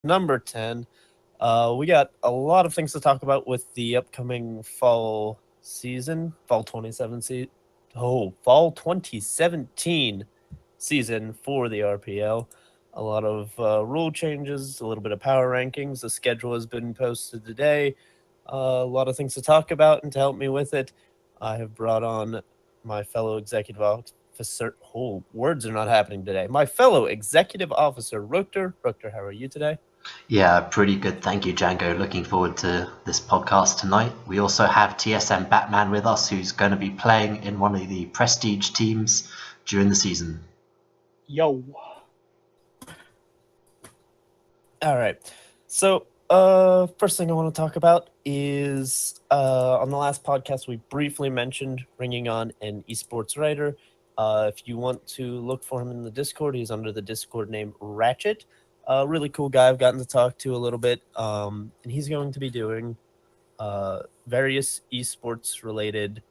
number 10. We got a lot of things to talk about with the upcoming fall season, fall 2017 season for the RPL. A lot of rule changes, a little bit of power rankings. The schedule has been posted today. A lot of things to talk about, and to help me with it, I have brought on my fellow executive officer. Oh, words are not happening today. My fellow executive officer, Rutger. Rutger, how are you today? Yeah, pretty good. Thank you, Django. Looking forward to this podcast tonight. We also have TSM Batman with us, who's going to be playing in one of the prestige teams during the season. Yo. All right. So, first thing I want to talk about is on the last podcast, we briefly mentioned bringing on an esports writer. If you want to look for him in the Discord, he's under the Discord name Ratchet. A really cool guy I've gotten to talk to a little bit. And he's going to be doing various esports related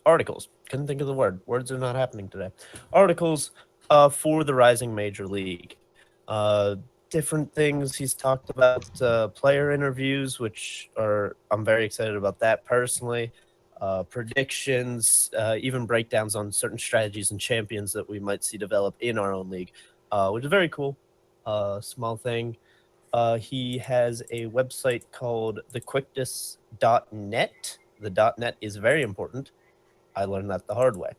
articles. Couldn't think of the word. Words are not happening today. Articles for the Rising Major League. Different things he's talked about, player interviews, which are I'm very excited about that personally. Predictions, even breakdowns on certain strategies and champions that we might see develop in our own league, which is very cool. Small thing. He has a website called thequickness.net. The .net is very important. I learned that the hard way.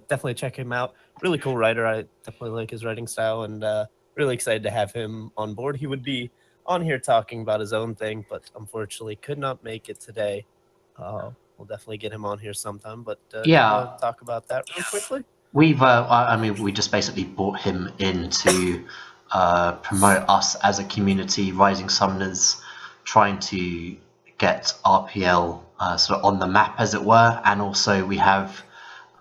Definitely check him out. Really cool writer. I definitely like his writing style, and really excited to have him on board. He would be on here talking about his own thing, but unfortunately could not make it today. We'll definitely get him on here sometime. But do you want Yeah, to talk about that real quickly? we just basically brought him in to promote us as a community, Rising Summoners, trying to get RPL sort of on the map, as it were. And also we have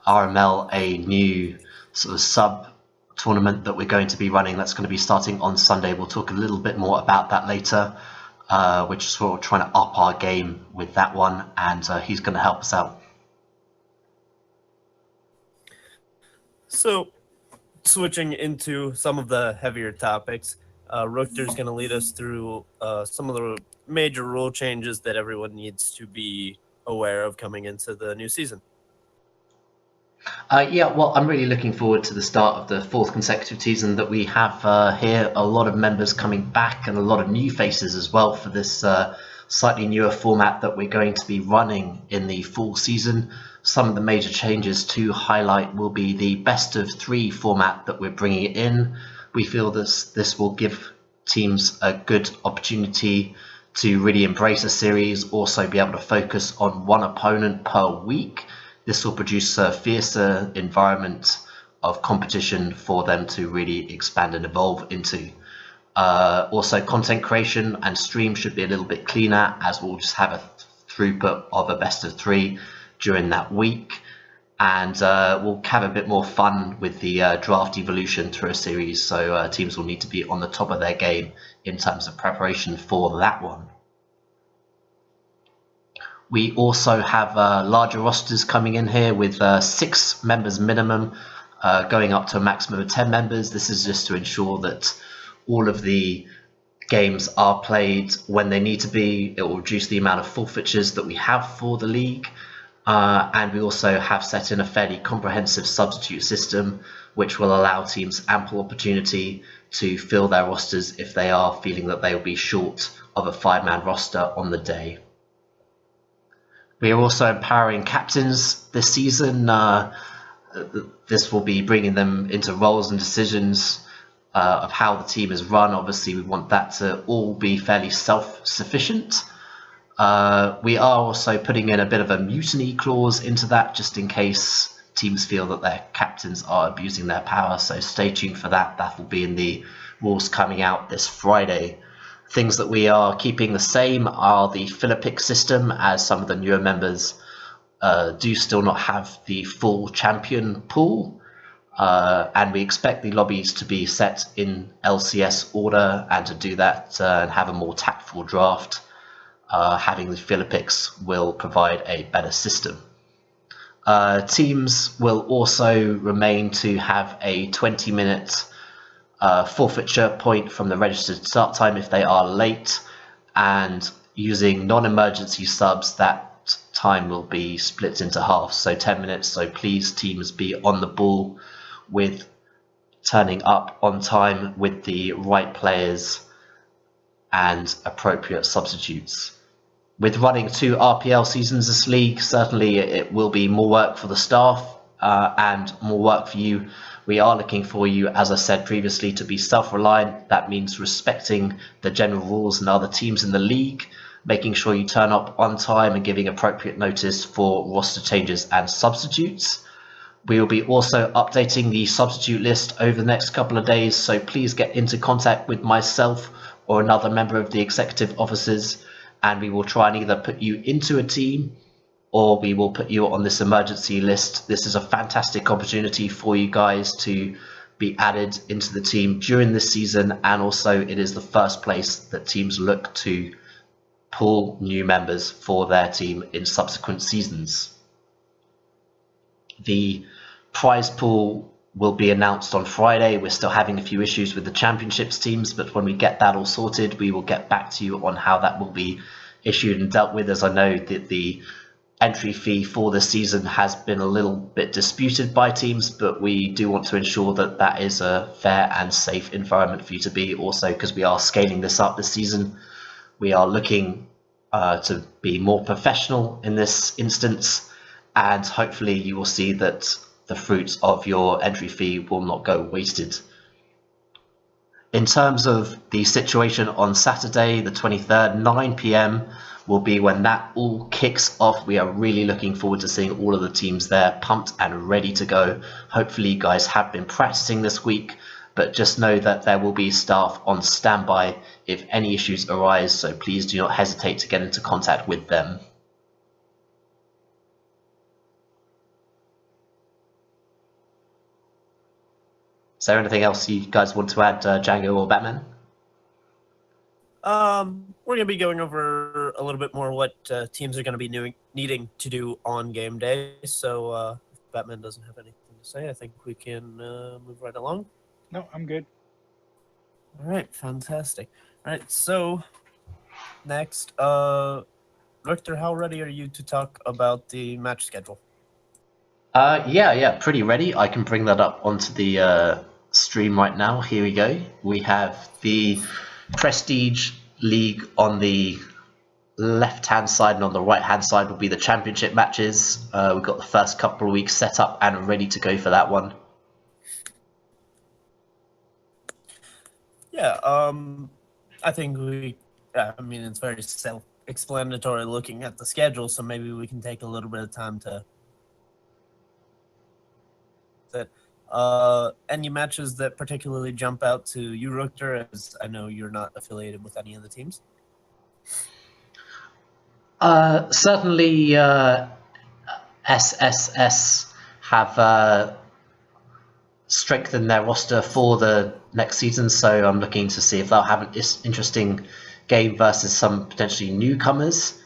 RML, a new sort of sub tournament that we're going to be running that's going to be starting on Sunday. We'll talk a little bit more about that later. We're just sort of trying to up our game with that one, and he's going to help us out. So, switching into some of the heavier topics, Rutger's going to lead us through some of the major rule changes that everyone needs to be aware of coming into the new season. Yeah, well, I'm really looking forward to the start of the fourth consecutive season that we have here. A lot of members coming back and a lot of new faces as well for this slightly newer format that we're going to be running in the full season. Some of the major changes to highlight will be the best of three format that we're bringing in. We feel this will give teams a good opportunity to really embrace a series, also be able to focus on one opponent per week. This will produce a fiercer environment of competition for them to really expand and evolve into. Also, content creation and stream should be a little bit cleaner, as we'll just have a throughput of a best of three during that week. And we'll have a bit more fun with the draft evolution through a series, so teams will need to be on the top of their game in terms of preparation for that one. We also have larger rosters coming in here with 6 members minimum, going up to a maximum of 10 members. This is just to ensure that all of the games are played when they need to be. It will reduce the amount of forfeitures that we have for the league. And we also have set in a fairly comprehensive substitute system, which will allow teams ample opportunity to fill their rosters if they are feeling that they will be short of a 5-man roster on the day. We are also empowering captains this season. This will be bringing them into roles and decisions of how the team is run. Obviously, we want that to all be fairly self-sufficient. We are also putting in a bit of a mutiny clause into that, just in case teams feel that their captains are abusing their power. So stay tuned for that. That will be in the rules coming out this Friday. Things that we are keeping the same are the Philippic system, as some of the newer members do still not have the full champion pool. And we expect the lobbies to be set in LCS order, and to do that and have a more tactful draft. Having the Philippics will provide a better system. Teams will also remain to have a 20-minute forfeiture point from the registered start time if they are late, and using non-emergency subs, that time will be split into half, so 10 minutes. So please, teams, be on the ball with turning up on time with the right players and appropriate substitutes. With running 2 RPL seasons this league, certainly it will be more work for the staff and more work for you. We are looking for you, as I said previously, to be self-reliant. That means respecting the general rules and other teams in the league, making sure you turn up on time and giving appropriate notice for roster changes and substitutes. We will be also updating the substitute list over the next couple of days, so please get into contact with myself or another member of the executive officers, and we will try and either put you into a team or we will put you on this emergency list. This is a fantastic opportunity for you guys to be added into the team during this season, and also it is the first place that teams look to pull new members for their team in subsequent seasons. The prize pool will be announced on Friday. We're still having a few issues with the championships teams, but when we get that all sorted, we will get back to you on how that will be issued and dealt with, as I know that the entry fee for this season has been a little bit disputed by teams, but we do want to ensure that that is a fair and safe environment for you to be. Also, because we are scaling this up this season, we are looking to be more professional in this instance, and hopefully you will see that the fruits of your entry fee will not go wasted. In terms of the situation on Saturday, the 23rd, 9 PM will be when that all kicks off. We are really looking forward to seeing all of the teams there pumped and ready to go. Hopefully you guys have been practicing this week, but just know that there will be staff on standby if any issues arise, so please do not hesitate to get into contact with them. Is there anything else you guys want to add, Django or Batman? We're going to be going over a little bit more what teams are going to be needing to do on game day. So if Batman doesn't have anything to say, I think we can move right along. No, I'm good. All right, fantastic. All right, so next, Victor, how ready are you to talk about the match schedule? Yeah, pretty ready. I can bring that up onto the stream right now. Here we go. We have the Prestige League on the left-hand side, and on the right-hand side will be the championship matches. We've got the first couple of weeks set up and ready to go for that one. Yeah, I think it's very self-explanatory looking at the schedule, so maybe we can take a little bit of time to any matches that particularly jump out to you, Rutger, as I know you're not affiliated with any of the teams? Certainly SSS have strengthened their roster for the next season, so I'm looking to see if they'll have an interesting game versus some potentially newcomers.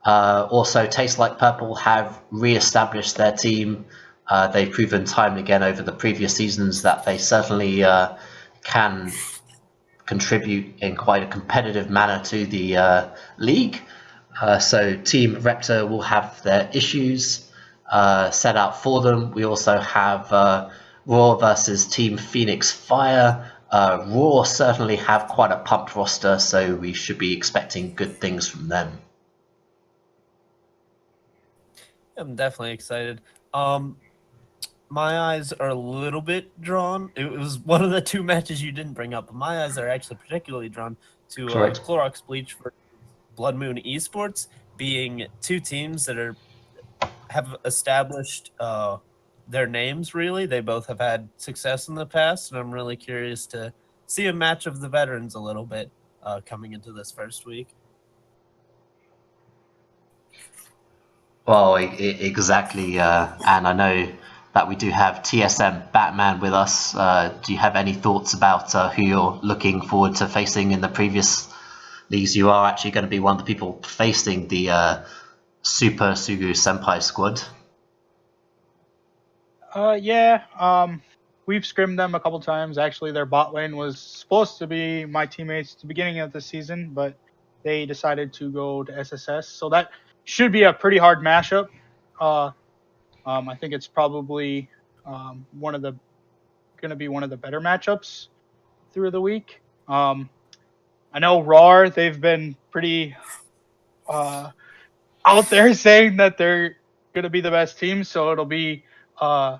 Also, Taste Like Purple have re-established their team. They've proven time and again over the previous seasons that they certainly can contribute in quite a competitive manner to the league. So Team Reptor will have their issues set out for them. We also have Raw versus Team Phoenix Fire. Raw certainly have quite a pumped roster, so we should be expecting good things from them. I'm definitely excited. My eyes are a little bit drawn. It was one of the two matches you didn't bring up, but my eyes are actually particularly drawn to Clorox Bleach for Blood Moon Esports, being two teams that have established their names, really. They both have had success in the past, and I'm really curious to see a match of the veterans a little bit coming into this first week. Well, exactly, and I know that we do have TSM Batman with us. Do you have any thoughts about who you're looking forward to facing in the previous leagues? You are actually going to be one of the people facing the Super Sugu Senpai squad. Yeah. We've scrimmed them a couple times. Actually, their bot lane was supposed to be my teammates at the beginning of the season, but they decided to go to SSS. So that should be a pretty hard matchup. Uh, I think it's probably going to be one of the better matchups through the week. I know RAR, they've been pretty uh, out there saying that they're going to be the best team, so it'll be uh,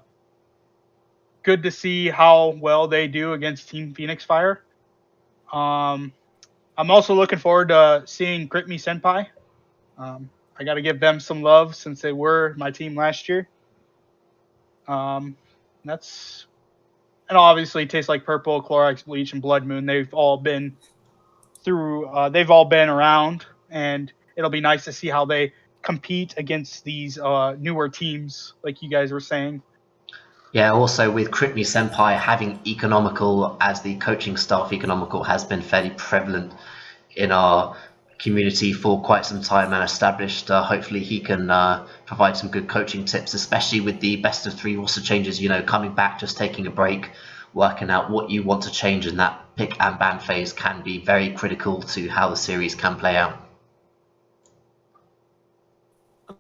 good to see how well they do against Team Phoenix Fire. Um, I'm also looking forward to seeing Crit Me Senpai. I got to give them some love since they were my team last year. Um, that's and obviously Tastes Like Purple, Clorox Bleach, and Blood Moon. They've all been through. They've all been around, and it'll be nice to see how they compete against these newer teams, like you guys were saying. Yeah, also with Crit Me Senpai having economical as the coaching staff, economical has been fairly prevalent in our community for quite some time and established. Hopefully, he can provide some good coaching tips, especially with the best of three roster changes. Coming back, just taking a break, working out what you want to change in that pick and ban phase can be very critical to how the series can play out.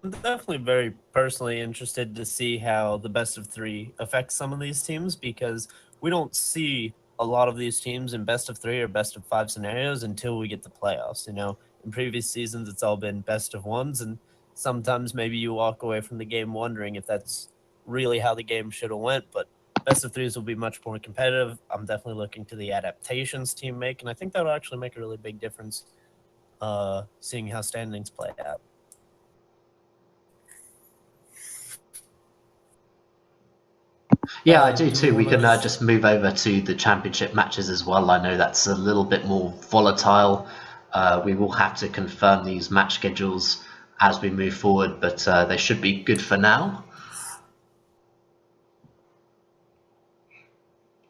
I'm definitely very personally interested to see how the best of three affects some of these teams because we don't see a lot of these teams in best of three or best of five scenarios until we get the playoffs. In previous seasons, it's all been best of ones, and sometimes maybe you walk away from the game wondering if that's really how the game should have went. But best of threes will be much more competitive. I'm definitely looking to the adaptations team make, and I think that'll actually make a really big difference. Seeing how standings play out. Yeah, I do Do we too. We want can to just move over to the championship matches as well. I know that's a little bit more volatile. We will have to confirm these match schedules as we move forward, but they should be good for now.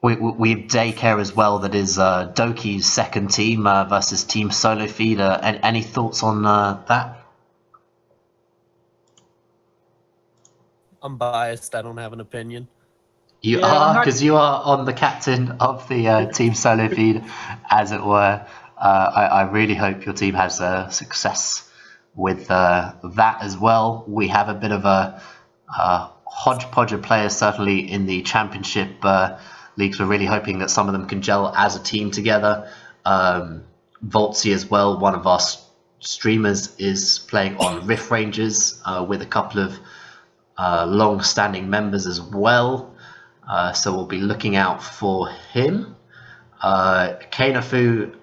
We have Daycare as well. That is Doki's second team versus Team Solo Feed. Any thoughts on that? I'm biased. I don't have an opinion. You Yeah, I'm are, not. because you are on the captain of the Team Solo Feed, as it were. I really hope your team has success with that as well. We have a bit of a hodgepodge of players, certainly in the championship leagues. We're really hoping that some of them can gel as a team together. Voltsy as well, one of our streamers, is playing on Rift Rangers with a couple of long-standing members as well. So we'll be looking out for him. Kainafu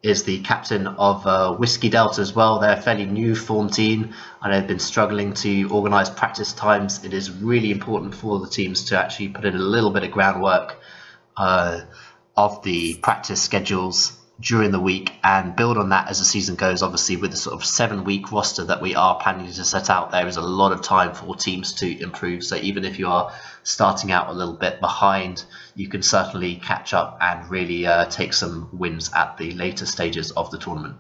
is the captain of Whiskey Delta as well. They're a fairly new form team and they've been struggling to organise practice times. It is really important for the teams to actually put in a little bit of groundwork of the practice schedules during the week and build on that as the season goes. Obviously, with the sort of 7-week roster that we are planning to set out, there is a lot of time for teams to improve. So even if you are starting out a little bit behind, you can certainly catch up and really take some wins at the later stages of the tournament.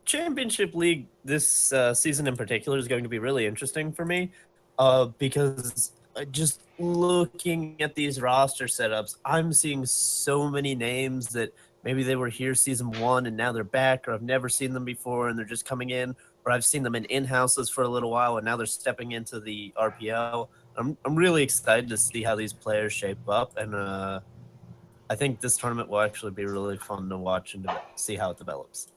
Championship League this season in particular is going to be really interesting for me because just looking at these roster setups, I'm seeing so many names that maybe they were here season one and now they're back, or I've never seen them before and they're just coming in, or I've seen them in houses for a little while and now they're stepping into the RPL. I'm really excited to see how these players shape up, and I think this tournament will actually be really fun to watch and to see how it develops.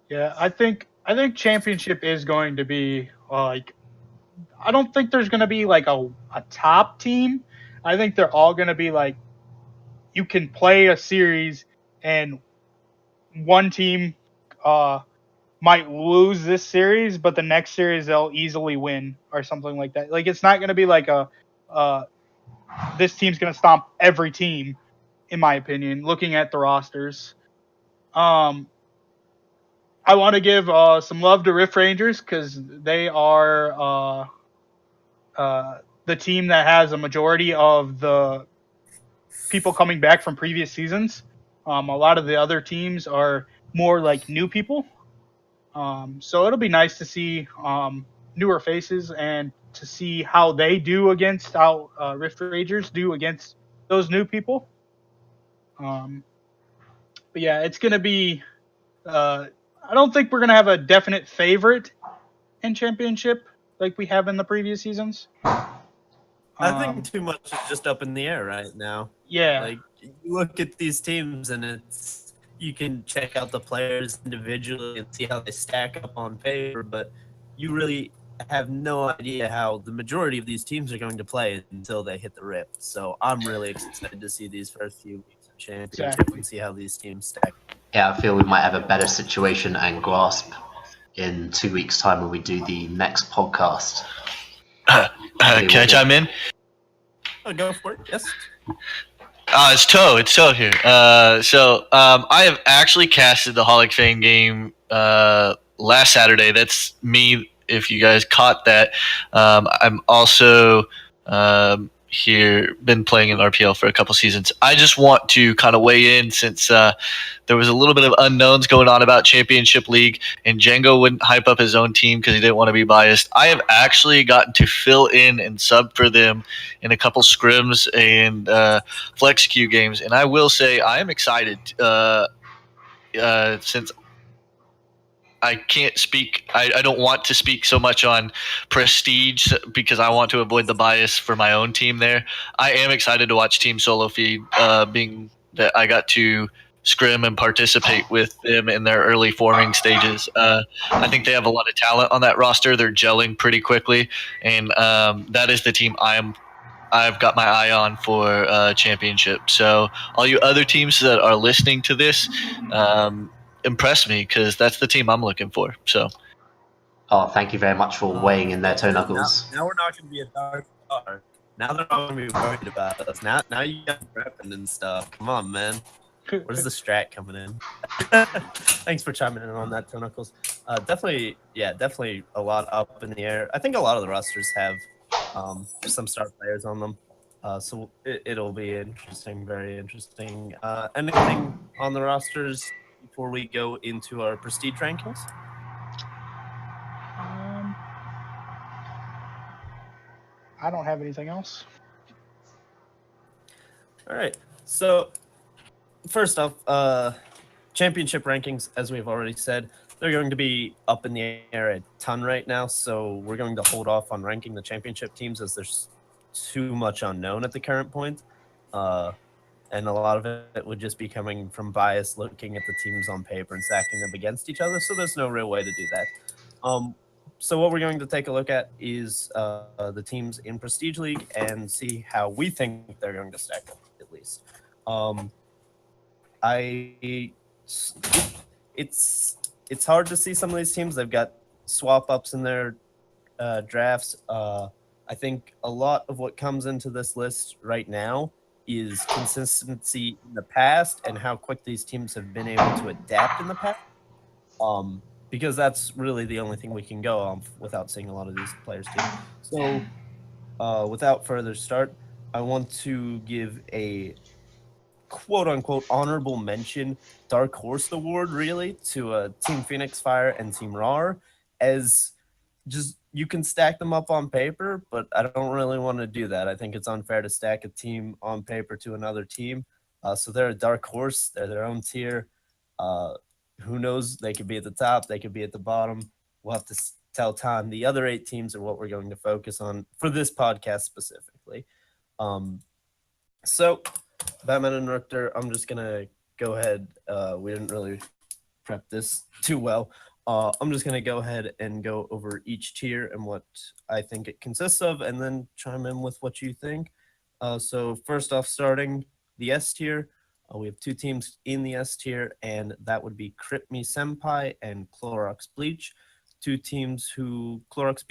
Yeah, I think championship is going to be like. I don't think there's going to be like a top team. I think they're all going to be like you can play a series and one team might lose this series, but the next series they'll easily win or something like that. Like it's not going to be like a this team's going to stomp every team, in my opinion. Looking at the rosters, I want to give some love to Rift Rangers because they are the team that has a majority of the people coming back from previous seasons. A lot of the other teams are more like new people. So it'll be nice to see newer faces and to see how they do against how Rift Ragers do against those new people. But yeah, it's gonna be. I don't think we're gonna have a definite favorite in championship like we have in the previous seasons. I think too much is just up in the air right now. Yeah, Like you look at these teams and you can check out the players individually and see how they stack up on paper, but you really have no idea how the majority of these teams are going to play until they hit the Rift. So I'm really excited to see these first few weeks of championship exactly. and see how these teams stack. Yeah, I feel we might have a better situation and grasp in 2 weeks' time when we do the next podcast. Can I chime in? Oh, go for it. Yes. It's Toe here. I have actually casted the Holic Fame game last Saturday. That's me. If you guys caught that, I'm also here. Been playing in RPL for a couple seasons. I just want to kind of weigh in since there was a little bit of unknowns going on about Championship League, and Django wouldn't hype up his own team because he didn't want to be biased. I have actually gotten to fill in and sub for them in a couple scrims and flex queue games, and I will say I am excited since I can't speak. I don't want to speak so much on prestige because I want to avoid the bias for my own team there. I am excited to watch Team Solo Feed, being that I got to scrim and participate with them in their early forming stages. I think they have a lot of talent on that roster. They're gelling pretty quickly, and that is the team I've got my eye on for championship. So all you other teams that are listening to this, impress me because that's the team I'm looking for. So, Thank you very much for weighing in there, Toe Knuckles. Now we're not going to be a dark star. Now they're all going to be worried about us. Now you got prepping and stuff. Come on, man. Where's the strat coming in? Thanks for chiming in on that, Toe Knuckles. Definitely a lot up in the air. I think a lot of the rosters have some star players on them. So it'll be interesting, very interesting. Anything on the rosters before we go into our prestige rankings? I don't have anything else. All right. So first off, championship rankings, as we've already said, they're going to be up in the air a ton right now. So we're going to hold off on ranking the championship teams as there's too much unknown at the current point. And a lot of it would just be coming from bias, looking at the teams on paper and stacking them against each other. So there's no real way to do that. So what we're going to take a look at is the teams in Prestige League and see how we think they're going to stack up, at least. It's hard to see some of these teams. They've got swap ups in their drafts. I think a lot of what comes into this list right now is consistency in the past and how quick these teams have been able to adapt in the past. Because that's really the only thing we can go on without seeing a lot of these players too. So without further start, I want to give a quote-unquote honorable mention Dark Horse Award, really, to Team Phoenix Fire and Team RAR, as just you can stack them up on paper, but I don't really want to do that. I think it's unfair to stack a team on paper to another team. So they're a dark horse. They're their own tier. Who knows? They could be at the top. They could be at the bottom. We'll have to tell time. The other 8 teams are what we're going to focus on for this podcast specifically. So Batman and Richter, I'm just going to go ahead. We didn't really prep this too well. I'm just going to go ahead and go over each tier and what I think it consists of, and then chime in with what you think. So first off, starting the S tier, we have 2 teams in the S tier, and that would be Crit Me Senpai and Clorox Bleach. 2 teams who Clorox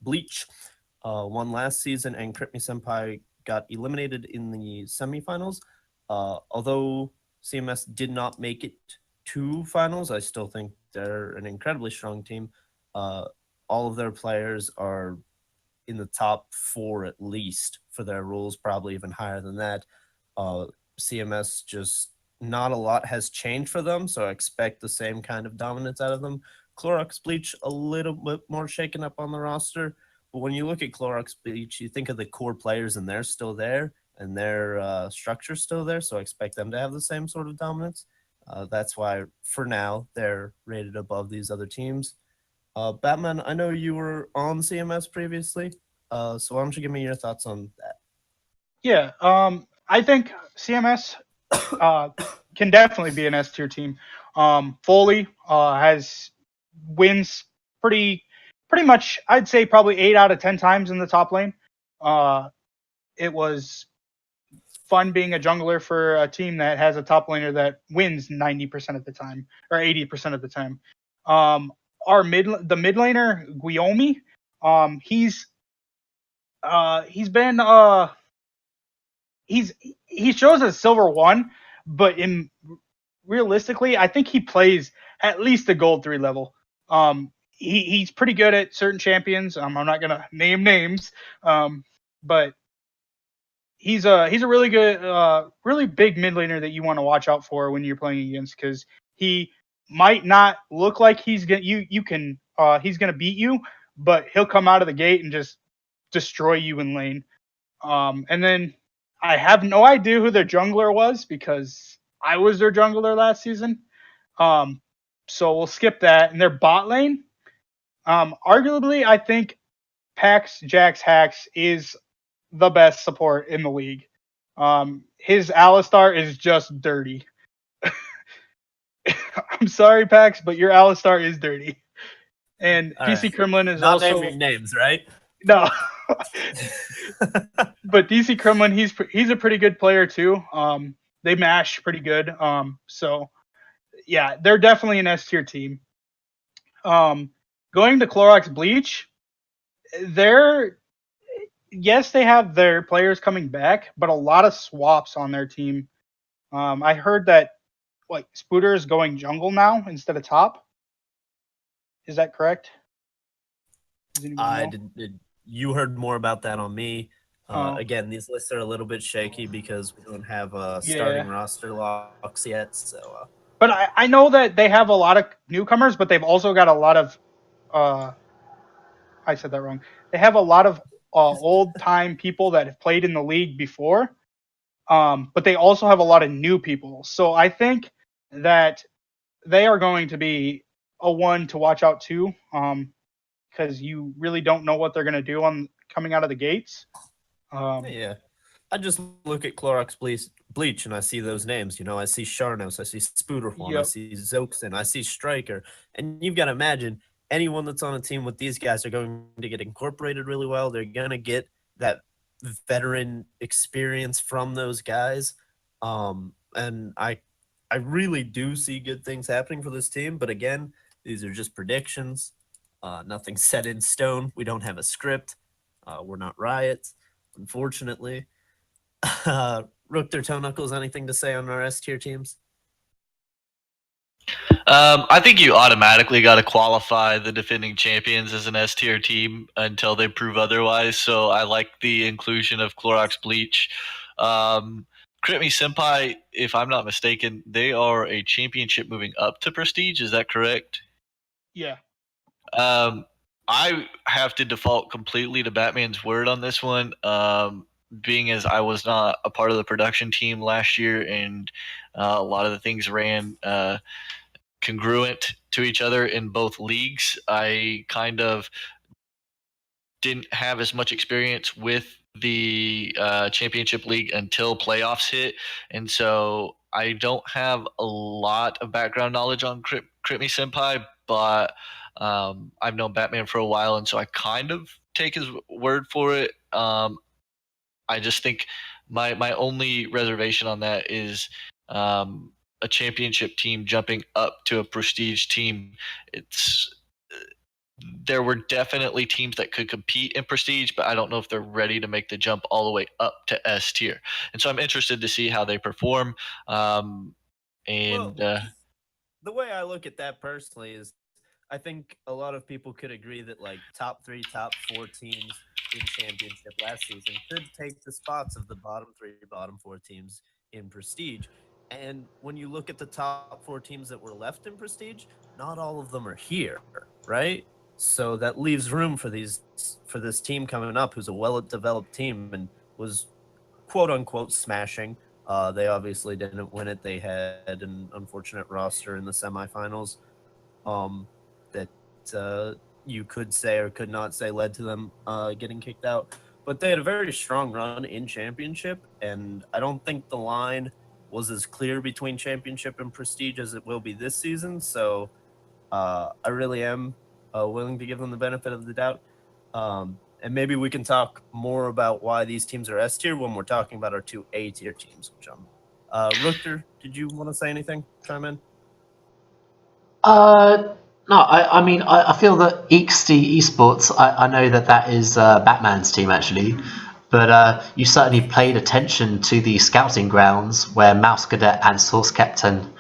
Bleach won last season, and Crit Me Senpai got eliminated in the semifinals. Although CMS did not make it to finals, I still think they're an incredibly strong team. All of their players are in the top 4 at least for their rules, probably even higher than that. CMS just not a lot has changed for them, so I expect the same kind of dominance out of them. Clorox Bleach a little bit more shaken up on the roster. But when you look at Clorox Bleach, you think of the core players, and they're still there, and their structure's still there. So I expect them to have the same sort of dominance. That's why, for now, they're rated above these other teams. Batman, I know you were on CMS previously, so why don't you give me your thoughts on that? Yeah, I think CMS can definitely be an S tier team. Foley has wins pretty much. I'd say probably 8 out of 10 times in the top lane. It was fun being a jungler for a team that has a top laner that wins 90% of the time or 80% of the time. The mid laner Guillaume, he's been he shows as silver 1, but in realistically, I think he plays at least a gold 3 level. He's pretty good at certain champions. I'm not gonna name names, but he's a really good, really big mid laner that you want to watch out for when you're playing against, because he might not look like he's gonna beat you, but he'll come out of the gate and just destroy you in lane. And then I have no idea who their jungler was because I was their jungler last season. So we'll skip that. And their bot lane, arguably, I think Pax Jax Hax is the best support in the league. His Alistar is just dirty. I'm sorry, Pax, but your Alistar is dirty. And All DC right. Kremlin is Not also naming names, right? no. But DC Kremlin, he's a pretty good player too. They mash pretty good. So yeah, they're definitely an S tier team. Going to Clorox Bleach, yes, they have their players coming back, but a lot of swaps on their team. I heard that like Spooter is going jungle now instead of top. Is that correct? Does anyone I know? did. You heard more about that on me. Oh. Again, these lists are a little bit shaky because we don't have starting roster locks yet. So, but I know that they have a lot of newcomers, but they've also got a lot of. I said that wrong. They have a lot of old time people that have played in the league before, but they also have a lot of new people. So I think that they are going to be a one to watch out too, because you really don't know what they're going to do on coming out of the gates. yeah. I just look at Clorox Bleach and I see those names. You know, I see Sharnos, I see Spooderhorn, I Yep. see Zoxen, I see Striker. And you've got to imagine anyone that's on a team with these guys are going to get incorporated really well. They're going to get that veteran experience from those guys. And I really do see good things happening for this team. But again, these are just predictions. Nothing set in stone. We don't have a script. We're not Riot, unfortunately. Rook their toe knuckles. Anything to say on our S tier teams? I think you automatically got to qualify the defending champions as an S tier team until they prove otherwise. So I like the inclusion of Clorox Bleach. Crit Me Senpai, if I'm not mistaken, they are a championship moving up to Prestige. Is that correct? Yeah. I have to default completely to Batman's word on this one. Being as I was not a part of the production team last year, and a lot of the things ran congruent to each other in both leagues, I kind of didn't have as much experience with the championship league until playoffs hit, and so I don't have a lot of background knowledge on Crit Me Senpai, but I've known Batman for a while, and so I kind of take his word for it. I just think my only reservation on that is a championship team jumping up to a prestige team. It's there were definitely teams that could compete in prestige, but I don't know if they're ready to make the jump all the way up to S tier. And so I'm interested to see how they perform. The way I look at that personally is I think a lot of people could agree that like top 3, top 4 teams in championship last season could take the spots of the bottom 3, bottom 4 teams in prestige. And when you look at the top 4 teams that were left in Prestige, not all of them are here, right? So that leaves room for this team coming up, who's a well-developed team and was quote unquote smashing. They obviously didn't win it. They had an unfortunate roster in the semifinals that you could say or could not say led to them getting kicked out. But they had a very strong run in championship, and I don't think the line was as clear between championship and prestige as it will be this season. So I really am willing to give them the benefit of the doubt. And maybe we can talk more about why these teams are S tier when we're talking about our 2 A tier teams. Which Rooker, did you want to say anything? Chime in. No, I mean, I feel that EXT Esports, I know that is Batman's team actually, but you certainly paid attention to the scouting grounds where Mouse Cadet and Source Captain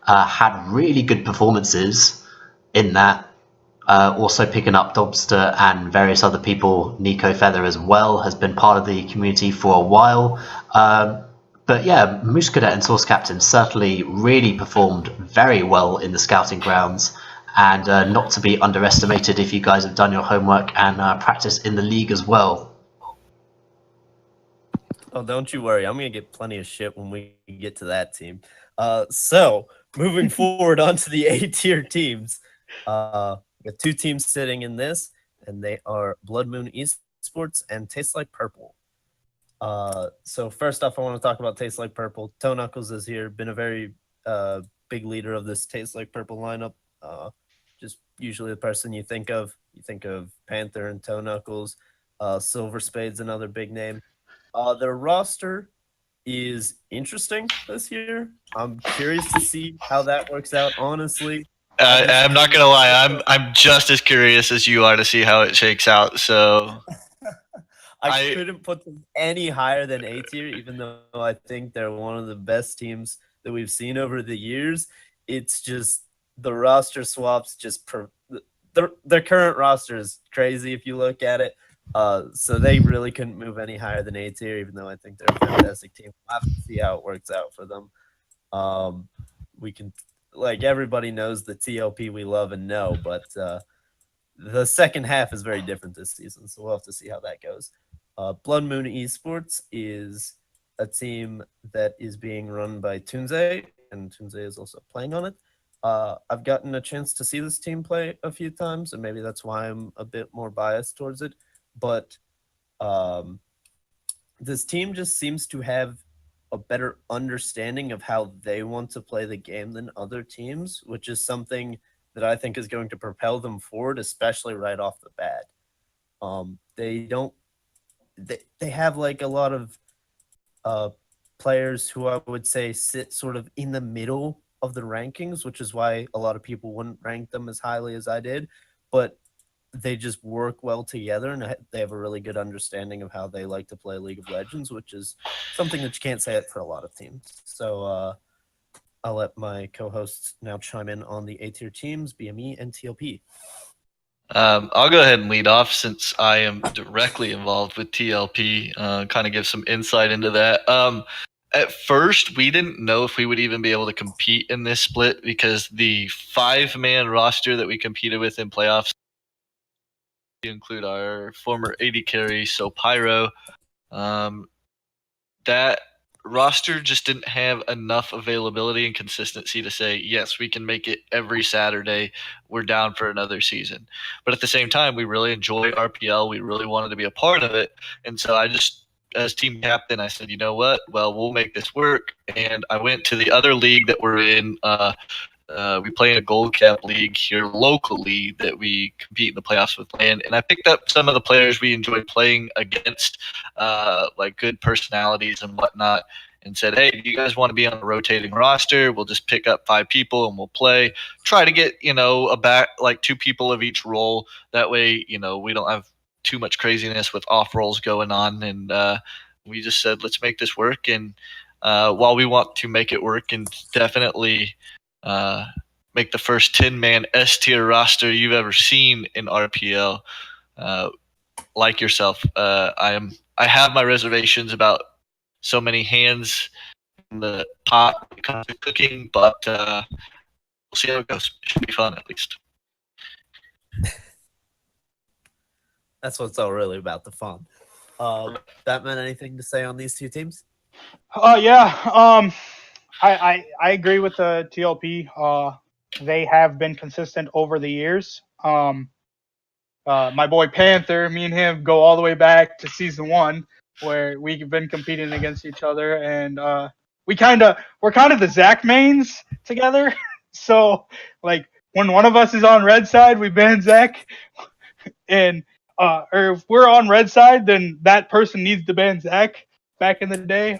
had really good performances in that. Also picking up Dobster and various other people, Nico Feather as well, has been part of the community for a while. But yeah, Moose Cadet and Source Captain certainly really performed very well in the scouting grounds, and not to be underestimated if you guys have done your homework and practiced in the league as well. Oh, don't you worry. I'm going to get plenty of shit when we get to that team. So, moving forward onto the A-tier teams. We have 2 teams sitting in this, and they are Blood Moon Esports and Tastes Like Purple. So first off, I want to talk about Tastes Like Purple. Toe Knuckles is here, been a very big leader of this Tastes Like Purple lineup. Just usually the person you think of Panther and Toe Knuckles. Silver Spade's another big name. Their roster is interesting this year. I'm curious to see how that works out, honestly. I'm not gonna lie. I'm just as curious as you are to see how it shakes out. So I couldn't put them any higher than A tier, even though I think they're one of the best teams that we've seen over the years. It's just the roster swaps. Their current roster is crazy if you look at it. So they really couldn't move any higher than A tier, even though I think they're a fantastic team. We'll have to see how it works out for them. We can, like, everybody knows the TLP we love and know, but the second half is very different this season, so we'll have to see how that goes. Blood Moon Esports is a team that is being run by Tunze, and Tunze is also playing on it. I've gotten a chance to see this team play a few times, and maybe that's why I'm a bit more biased towards it. But this team just seems to have a better understanding of how they want to play the game than other teams, which is something that I think is going to propel them forward, especially right off the bat. They have like a lot of players who I would say sit sort of in the middle of the rankings, which is why a lot of people wouldn't rank them as highly as I did, but they just work well together, and they have a really good understanding of how they like to play League of Legends, which is something that you can't say it for a lot of teams. So I'll let my co-hosts now chime in on the A-tier teams, BME and TLP. I'll go ahead and lead off since I am directly involved with TLP, kind of give some insight into that. At first, we didn't know if we would even be able to compete in this split because the 5-man roster that we competed with in playoffs include our former AD carry, so Pyro. That roster just didn't have enough availability and consistency to say, yes, we can make it every Saturday. We're down for another season. But at the same time, we really enjoy RPL. We really wanted to be a part of it. And so I just, as team captain, I said, you know what? Well, we'll make this work. And I went to the other league that we're in. We play in a gold cap league here locally that we compete in the playoffs with land. And I picked up some of the players we enjoyed playing against, like good personalities and whatnot, and said, hey, do you guys want to be on a rotating roster? We'll just pick up 5 people and we'll play. Try to get, like 2 people of each role. That way, we don't have too much craziness with off roles going on. And we just said, let's make this work. And while we want to make it work and definitely make the first 10-man S tier roster you've ever seen in RPL, like yourself, I have my reservations about so many hands in the pot when it comes to cooking, but we'll see how it goes. It should be fun at least. That's what's all really about, the fun. Batman, anything to say on these two teams? Yeah. I agree with the TLP. They have been consistent over the years. My boy Panther, me and him go all the way back to season 1, where we've been competing against each other, and we're kind of the Zach mains together. So like when one of us is on red side, we ban Zach, and or if we're on red side, then that person needs to ban Zach. Back in the day,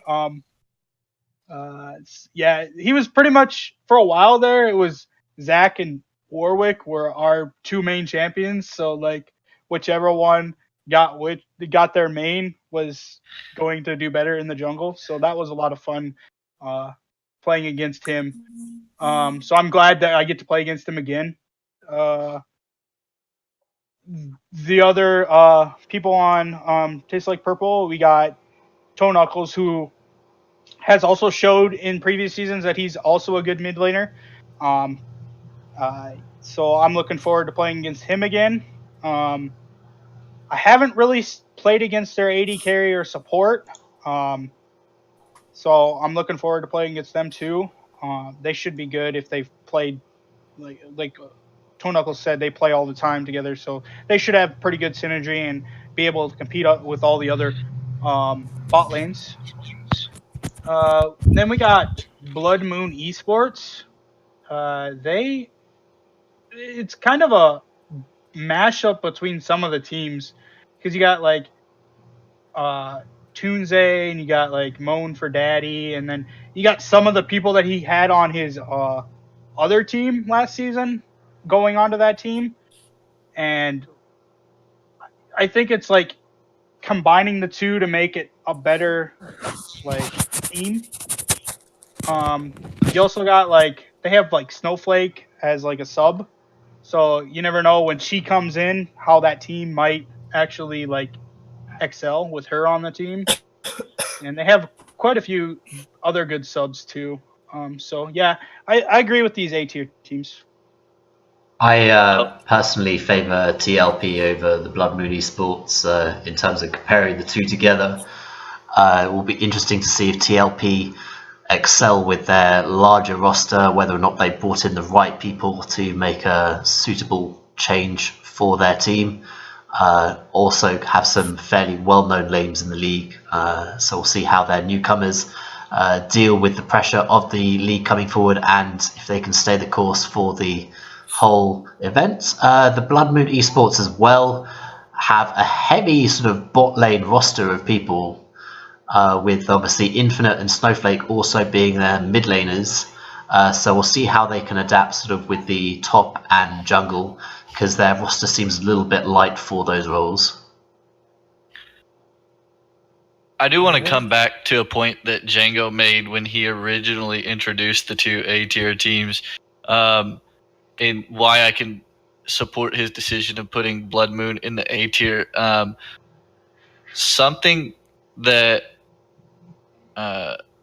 yeah, he was pretty much for a while there. It was Zach and Warwick were our two main champions. So like whichever one got their main was going to do better in the jungle. So that was a lot of fun playing against him. So I'm glad that I get to play against him again. The other people on Tastes Like Purple, we got Toe Knuckles, who has also showed in previous seasons that he's also a good mid laner. So I'm looking forward to playing against him again. I haven't really played against their AD carry or support. So I'm looking forward to playing against them too. They should be good if they've played like Toe Knuckles said, they play all the time together, so they should have pretty good synergy and be able to compete with all the other bot lanes. Then we got Blood Moon Esports. It's kind of a mashup between some of the teams, because you got like Toonze, and you got like Moan for Daddy, and then you got some of the people that he had on his other team last season going onto that team, and I think it's like combining the two to make it a better like team. You also got like they have like Snowflake as like a sub, so you never know when she comes in how that team might actually like excel with her on the team. And they have quite a few other good subs too. So yeah, I agree with these A tier teams. I personally favour TLP over the Blood Moon Esports in terms of comparing the two together. It will be interesting to see if TLP excel with their larger roster, whether or not they brought in the right people to make a suitable change for their team. Also have some fairly well-known names in the league, so we'll see how their newcomers deal with the pressure of the league coming forward, and if they can stay the course for the whole event. The Blood Moon Esports as well have a heavy sort of bot lane roster of people, with obviously Infinite and Snowflake also being their mid laners. So we'll see how they can adapt sort of with the top and jungle, because their roster seems a little bit light for those roles. I do want to come back to a point that Django made when he originally introduced the two A-tier teams, and why I can support his decision of putting Blood Moon in the A-tier. Something that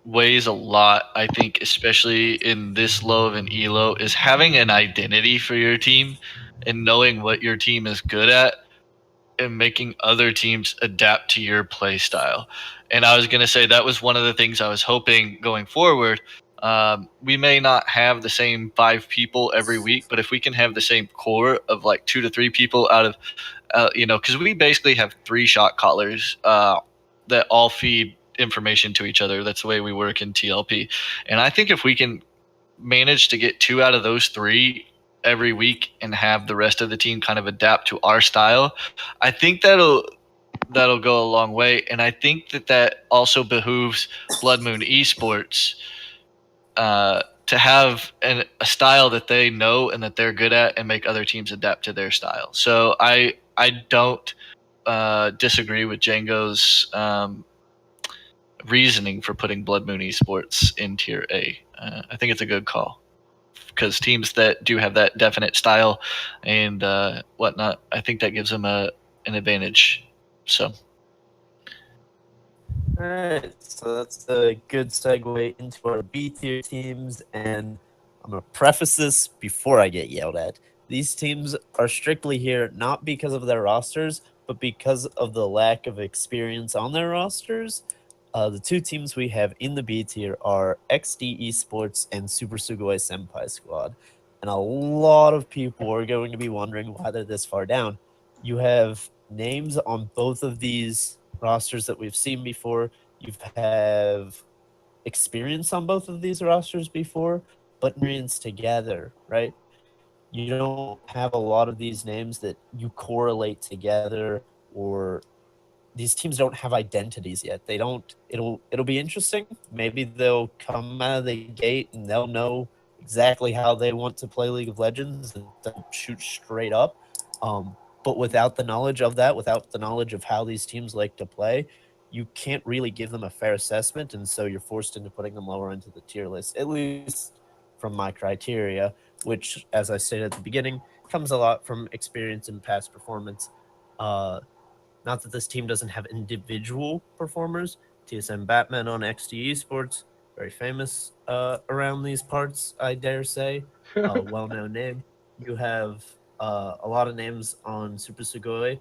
weighs a lot, I think, especially in this low of an elo, is having an identity for your team and knowing what your team is good at and making other teams adapt to your play style. And I was going to say that was one of the things I was hoping going forward. We may not have the same 5 people every week, but if we can have the same core of like 2 to 3 people out of, because we basically have 3 shot callers that all feed information to each other. That's the way we work in TLP. And I think if we can manage to get 2 out of those 3 every week and have the rest of the team kind of adapt to our style, I think that'll go a long way. And I think that also behooves Blood Moon Esports to have a style that they know and that they're good at, and make other teams adapt to their style. So I don't disagree with Django's reasoning for putting Blood Moon Esports in tier A. I think it's a good call, because teams that do have that definite style and whatnot, I think that gives them an advantage. So, All right, so that's a good segue into our B tier teams, and I'm gonna preface this before I get yelled at. These teams are strictly here not because of their rosters, but because of the lack of experience on their rosters. The two teams we have in the B tier are XD Esports and Super Sugoi Senpai Squad, and a lot of people are going to be wondering why they're this far down. You have names on both of these rosters that we've seen before. You have experience on both of these rosters before, but experience together, right? You don't have a lot of these names that you correlate together, or these teams don't have identities yet. They don't. It'll be interesting. Maybe they'll come out of the gate and they'll know exactly how they want to play League of Legends and they'll shoot straight up. But without the knowledge of that, without the knowledge of how these teams like to play, you can't really give them a fair assessment, and so you're forced into putting them lower into the tier list. At least from my criteria, which, as I stated at the beginning, comes a lot from experience and past performance. Not that this team doesn't have individual performers. TSM Batman on XD Esports, very famous around these parts, I dare say. Well-known name. You have a lot of names on Super Sugoi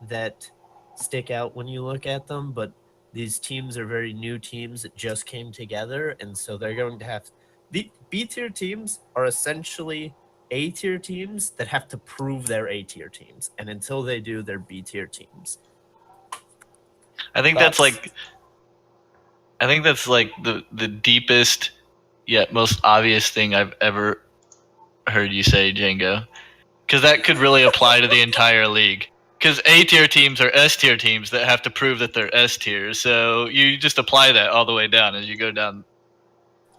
that stick out when you look at them, but these teams are very new teams that just came together, and so they're going to have the B-tier teams are essentially A-tier teams that have to prove they're A-tier teams, and until they do, they're B-tier teams. I think that's like the deepest yet most obvious thing I've ever heard you say, Django. Because that could really apply to the entire league. Because A tier teams are S tier teams that have to prove that they're S tier. So you just apply that all the way down as you go down.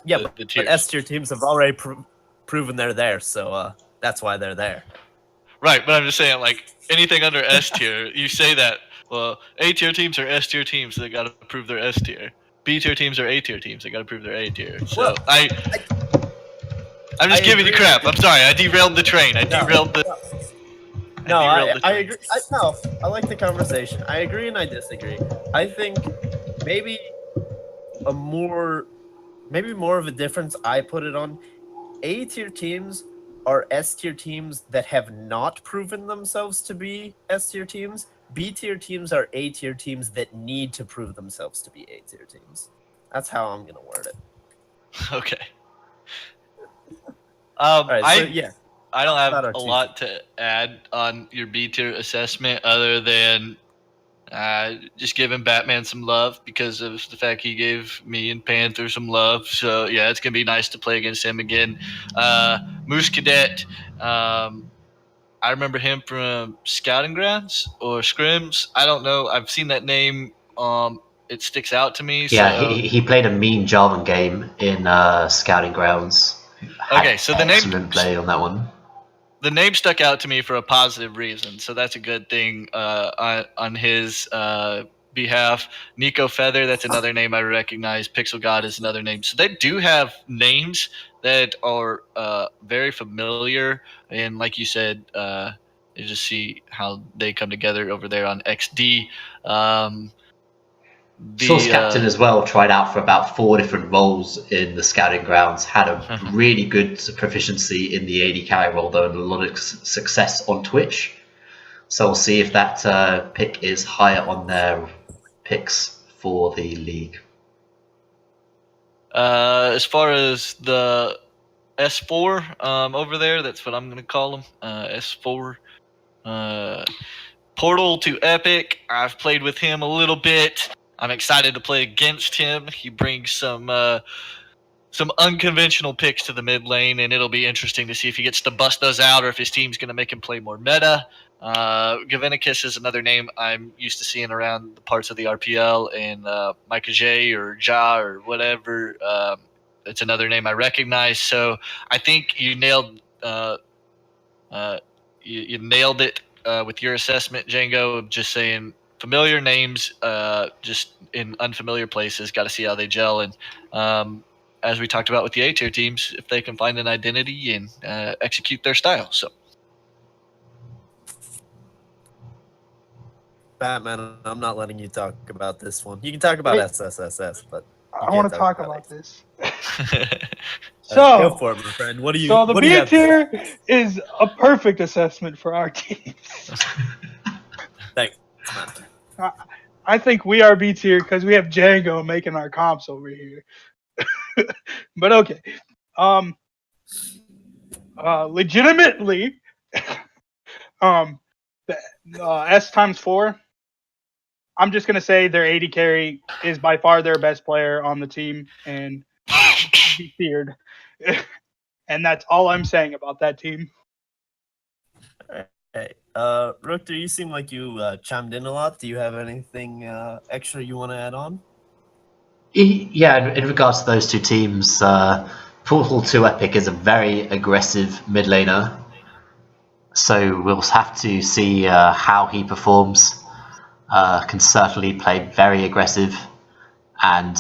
Yeah, the but tiers. S tier teams have already proven they're there, so that's why they're there. Right, but I'm just saying, like, anything under S tier, you say that, well, A tier teams are S tier teams, so they got to prove they're S tier. B tier teams are A tier teams, they got to prove they're A tier. So Well, I'm just I giving you agree. crap. I'm sorry, I derailed the train. I derailed the. No, derailed the I train. agree. I like the conversation. I agree and I disagree. I think maybe more of a difference I put it on. A tier teams are S tier teams that have not proven themselves to be S tier teams. B tier teams are A tier teams that need to prove themselves to be A tier teams. That's how I'm gonna word it. Okay. All right, so yeah, I don't about have our a two lot to add on your B tier assessment other than just giving Batman some love because of the fact he gave me and Panther some love. So yeah, it's gonna be nice to play against him again. Moose Cadet. I remember him from Scouting Grounds or Scrims. I don't know. I've seen that name. It sticks out to me. Yeah, So he played a mean Jarvan game in Scouting Grounds. Had okay, so the excellent play on that one. The name stuck out to me for a positive reason, so that's a good thing on his behalf. Nico Feather, that's another name I recognize. Pixel God is another name. So they do have names that are very familiar, and like you said, you just see how they come together over there on XD. Source Captain as well tried out for about 4 different roles in the Scouting Grounds, had a really good proficiency in the AD carry role though, and a lot of success on Twitch. So we'll see if that pick is higher on their picks for the league. As far as the S4 over there, that's what I'm going to call them. S4. Portal to Epic. I've played with him a little bit. I'm excited to play against him. He brings some unconventional picks to the mid lane, and it'll be interesting to see if he gets to bust those out or if his team's going to make him play more meta. Gavinicus is another name I'm used to seeing around the parts of the RPL, and Micah J or Ja or whatever. It's another name I recognize. So I think you nailed you nailed it with your assessment, Django, of just saying familiar names just in unfamiliar places. Got to see how they gel. And as we talked about with the A-tier teams, if they can find an identity and execute their style. So Batman, I'm not letting you talk about this one. You can talk about Wait. SSSS, but you I can't want to talk about about it. this. Go So, for it, my friend. What do you? so the What do you B have? tier is a perfect assessment for our teams. Thanks, man. I think we are B tier because we have Django making our comps over here. But okay. Um, legitimately, um, the S times 4. I'm just gonna say their AD carry is by far their best player on the team and be feared. And that's all I'm saying about that team. Hey, Rookter, you seem like you chimed in a lot. Do you have anything extra you want to add on? Yeah, in regards to those two teams, Portal 2 Epic is a very aggressive mid laner, so we'll have to see how he performs. Can certainly play very aggressive, and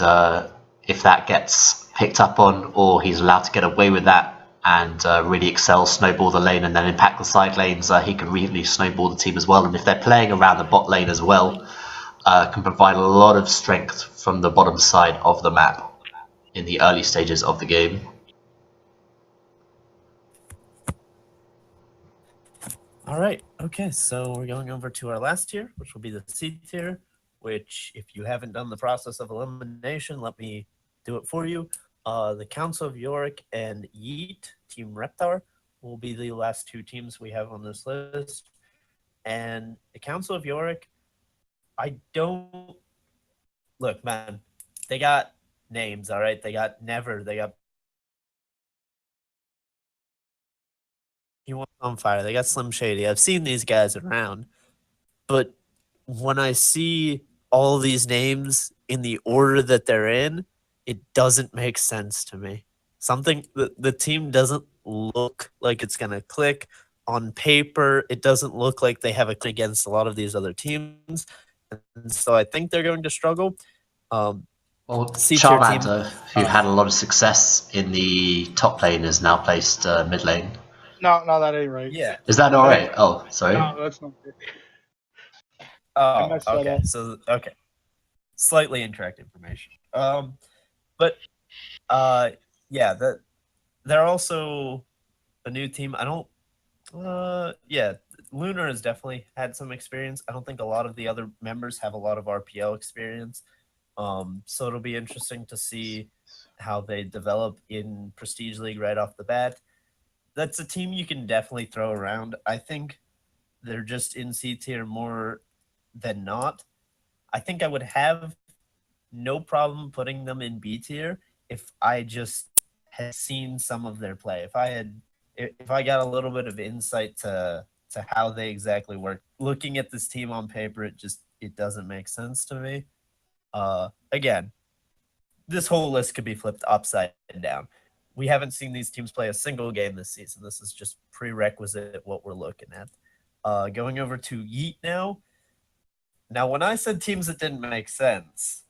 if that gets picked up on, or he's allowed to get away with that and really excel, snowball the lane, and then impact the side lanes, he can really snowball the team as well. And if they're playing around the bot lane as well, can provide a lot of strength from the bottom side of the map in the early stages of the game. All right. Okay. So we're going over to our last tier, which will be the C tier. Which, if you haven't done the process of elimination, let me do it for you. The Council of Yorick and Yeet, Team Reptar, will be the last two teams we have on this list. And the Council of Yorick, I don't look, man. They got names, all right. They got Never. They got He Wants on Fire. They got Slim Shady. I've seen these guys around, but when I see all these names in the order that they're in, it doesn't make sense to me. Something the team doesn't look like it's gonna click on paper. It doesn't look like they have a click against a lot of these other teams, and so I think they're going to struggle. Well, C-tier team. Charmander, who had a lot of success in the top lane, is now placed mid lane. No, that ain't right. Yeah. Is that not right? Oh, sorry. No, that's not good. I Oh, messed that okay. up. So okay, slightly incorrect information. But yeah, they're also a new team. I don't. Yeah, Lunar has definitely had some experience. I don't think a lot of the other members have a lot of RPL experience. So it'll be interesting to see how they develop in Prestige League right off the bat. That's a team you can definitely throw around. I think they're just in C tier more than not. I think I would have no problem putting them in B tier if I just had seen some of their play. If I got a little bit of insight to how they exactly work. Looking at this team on paper, it doesn't make sense to me. Again, this whole list could be flipped upside down. We haven't seen these teams play a single game this season. This is just prerequisite what we're looking at. Going over to Yeet now. Now, when I said teams that didn't make sense,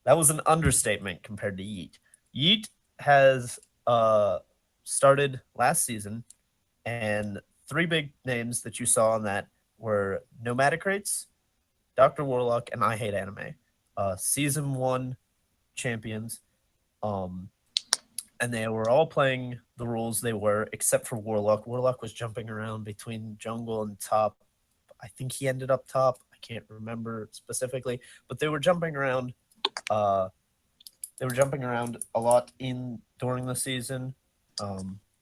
that was an understatement compared to Yeet. Yeet has started last season, and three big names that you saw on that were Nomadic Rates, Dr. Warlock, and I Hate Anime. Season 1 champions. And they were all playing the rules they were, except for Warlock. Warlock was jumping around between jungle and top. I think he ended up top. I can't remember specifically, but they were jumping around. They were jumping around a lot during the season,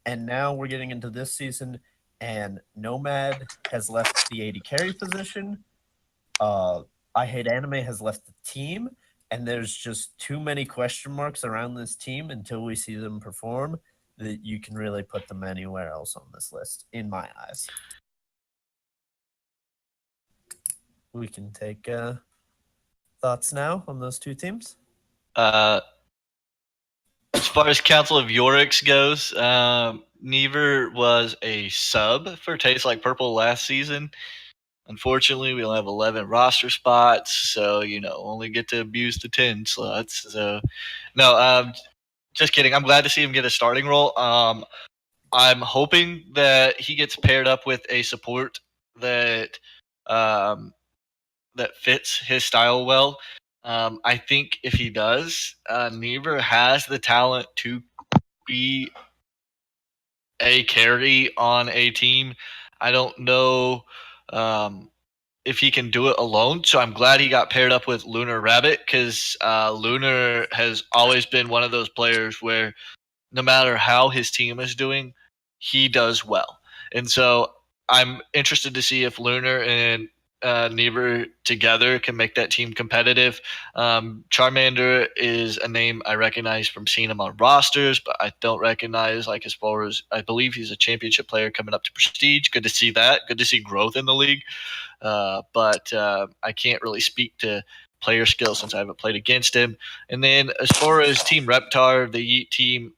and now we're getting into this season, and Nomad has left the AD carry position. I Hate Anime has left the team, and there's just too many question marks around this team until we see them perform that you can really put them anywhere else on this list, in my eyes. We can take thoughts now on those two teams. As far as Council of Yorick's goes, Never was a sub for Tastes Like Purple last season. Unfortunately, we only have 11 roster spots, so only get to abuse the 10 slots. So, no, just kidding. I'm glad to see him get a starting role. I'm hoping that he gets paired up with a support that that fits his style well. I think if he does, Niebuhr has the talent to be a carry on a team. I don't know if he can do it alone, so I'm glad he got paired up with Lunar Rabbit because Lunar has always been one of those players where no matter how his team is doing, he does well. And so I'm interested to see if Lunar and Niebuhr together can make that team competitive. Charmander is a name I recognize from seeing him on rosters, but I don't recognize as far as I believe he's a championship player coming up to Prestige. Good to see that. Good to see growth in the league. But I can't really speak to player skill since I haven't played against him. And then as far as Team Reptar, the Yeet team,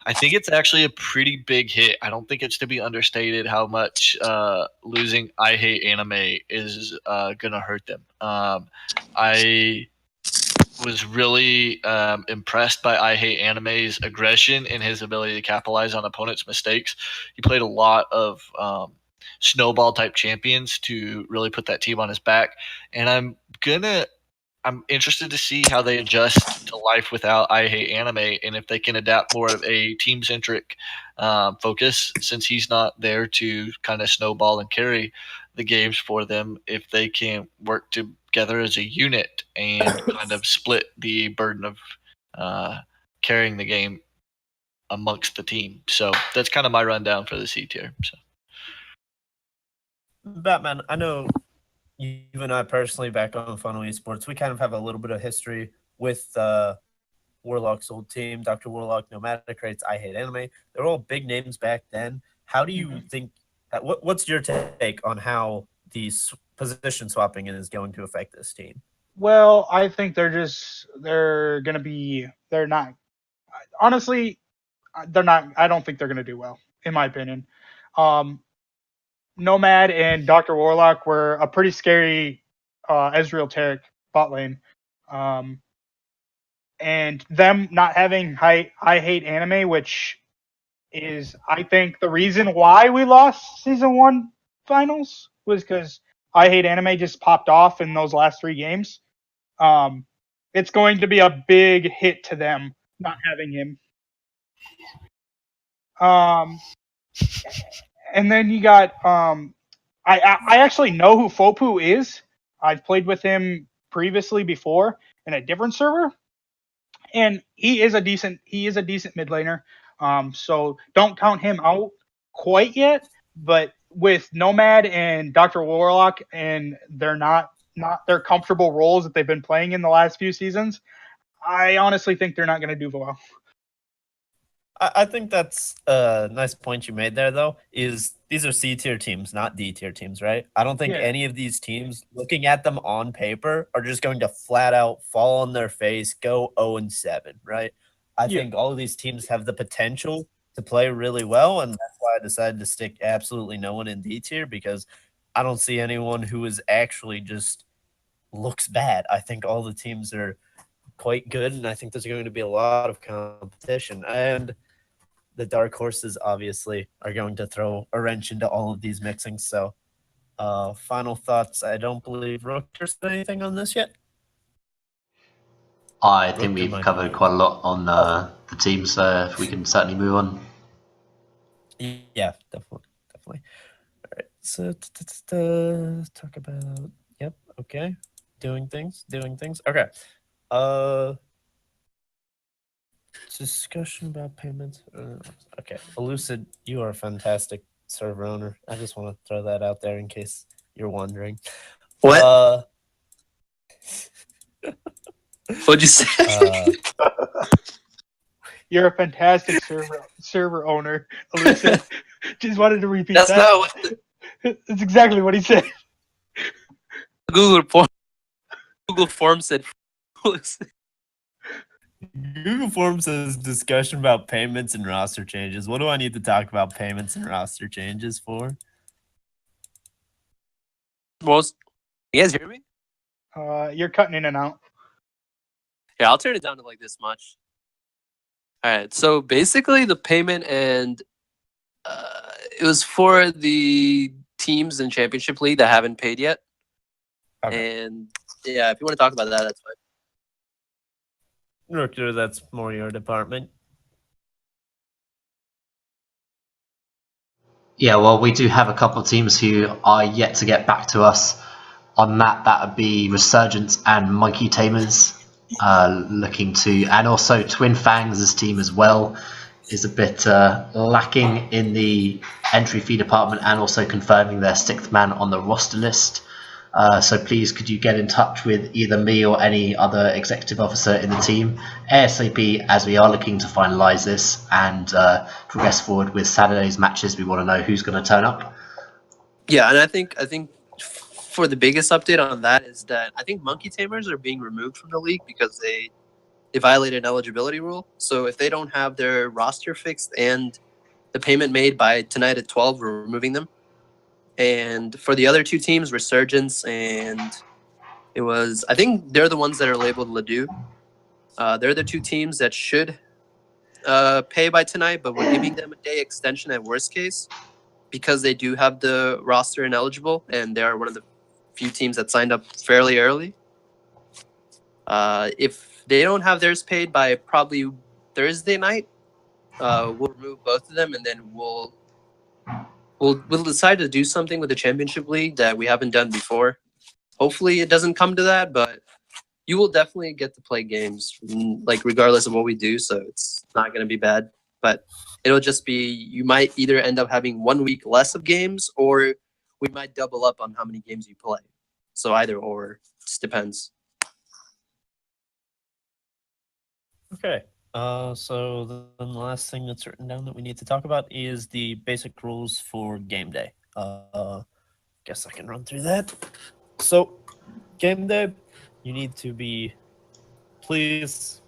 I think it's actually a pretty big hit. I don't think it's to be understated how much losing I Hate Anime is going to hurt them. I was really impressed by I Hate Anime's aggression and his ability to capitalize on opponents' mistakes. He played a lot of snowball type champions to really put that team on his back. And I'm interested to see how they adjust to life without I Hate Anime and if they can adapt more of a team centric focus since he's not there to kind of snowball and carry the games for them. If they can work together as a unit and kind of split the burden of carrying the game amongst the team. So that's kind of my rundown for the C tier. So. Batman, I know you and I personally back on Funnel Esports, we kind of have a little bit of history with Warlock's old team, Dr. Warlock, Nomadic Rates, I Hate Anime. They're all big names back then. How do you think what's your take on how these position swapping is going to affect this team? Well, I think they're not, honestly, they're not, I don't think they're going to do well, in my opinion. Nomad and Dr. Warlock were a pretty scary Ezreal Taric bot lane. And them not having I Hate Anime, which is, I think, the reason why we lost Season 1 finals, was because I Hate Anime just popped off in those last 3 games. It's going to be a big hit to them not having him. And then you got I actually know who Fopu is. I've played with him previously before in a different server, and he is a decent mid laner. So don't count him out quite yet. But with Nomad and Dr. Warlock and they're not their comfortable roles that they've been playing in the last few seasons, I honestly think they're not going to do well. I think that's a nice point you made there, though, is these are C-tier teams, not D-tier teams, right? I don't think any of these teams, looking at them on paper, are just going to flat out fall on their face, go 0-7, right? I think all of these teams have the potential to play really well, and that's why I decided to stick absolutely no one in D-tier, because I don't see anyone who is actually just looks bad. I think all the teams are quite good, and I think there's going to be a lot of competition. And the dark horses obviously are going to throw a wrench into all of these mixings. So final thoughts. I don't believe Rooker said anything on this yet. I think we've covered quite a lot on the teams, so if we can certainly move on. Yeah, definitely. All right, so talk about, okay. Doing things. Okay. Discussion about payments. Okay, Elucid, you are a fantastic server owner. I just want to throw that out there in case you're wondering. What? What'd you say? You're a fantastic server owner, Elucid. Just wanted to repeat That's that. not what That's exactly what he said. Google form said. Google Forms says discussion about payments and roster changes. What do I need to talk about payments and roster changes for? Most, you guys hear me? You're cutting in and out. Yeah, I'll turn it down to like this much. All right. So basically, the payment and it was for the teams in Championship League that haven't paid yet. Okay. And yeah, if you want to talk about that, that's fine. Rooker, that's more your department. Yeah, well, we do have a couple of teams who are yet to get back to us on that. That would be Resurgence and Monkey Tamers, looking to, and also Twin Fangs' team as well is a bit lacking in the entry fee department and also confirming their 6th man on the roster list. So please, could you get in touch with either me or any other executive officer in the team ASAP, as we are looking to finalise this and progress forward with Saturday's matches. We want to know who's going to turn up. Yeah, and I think for the biggest update on that is that I think Monkey Tamers are being removed from the league because they violated an eligibility rule. So if they don't have their roster fixed and the payment made by tonight at 12, we're removing them. And for the other 2 teams, Resurgence and I think they're the ones that are labeled Ledoux. They're the 2 teams that should pay by tonight, but we're giving them a day extension at worst case because they do have the roster ineligible, and they are one of the few teams that signed up fairly early. If they don't have theirs paid by probably Thursday night, we'll remove both of them, and then we'll decide to do something with the Championship League that we haven't done before. Hopefully, it doesn't come to that, but you will definitely get to play games, like regardless of what we do. So it's not going to be bad, but it'll just be you might either end up having 1 week less of games, or we might double up on how many games you play. So either or, it just depends. Okay. So then the last thing that's written down that we need to talk about is the basic rules for game day. Guess I can run through that. So, game day, you need to be, please,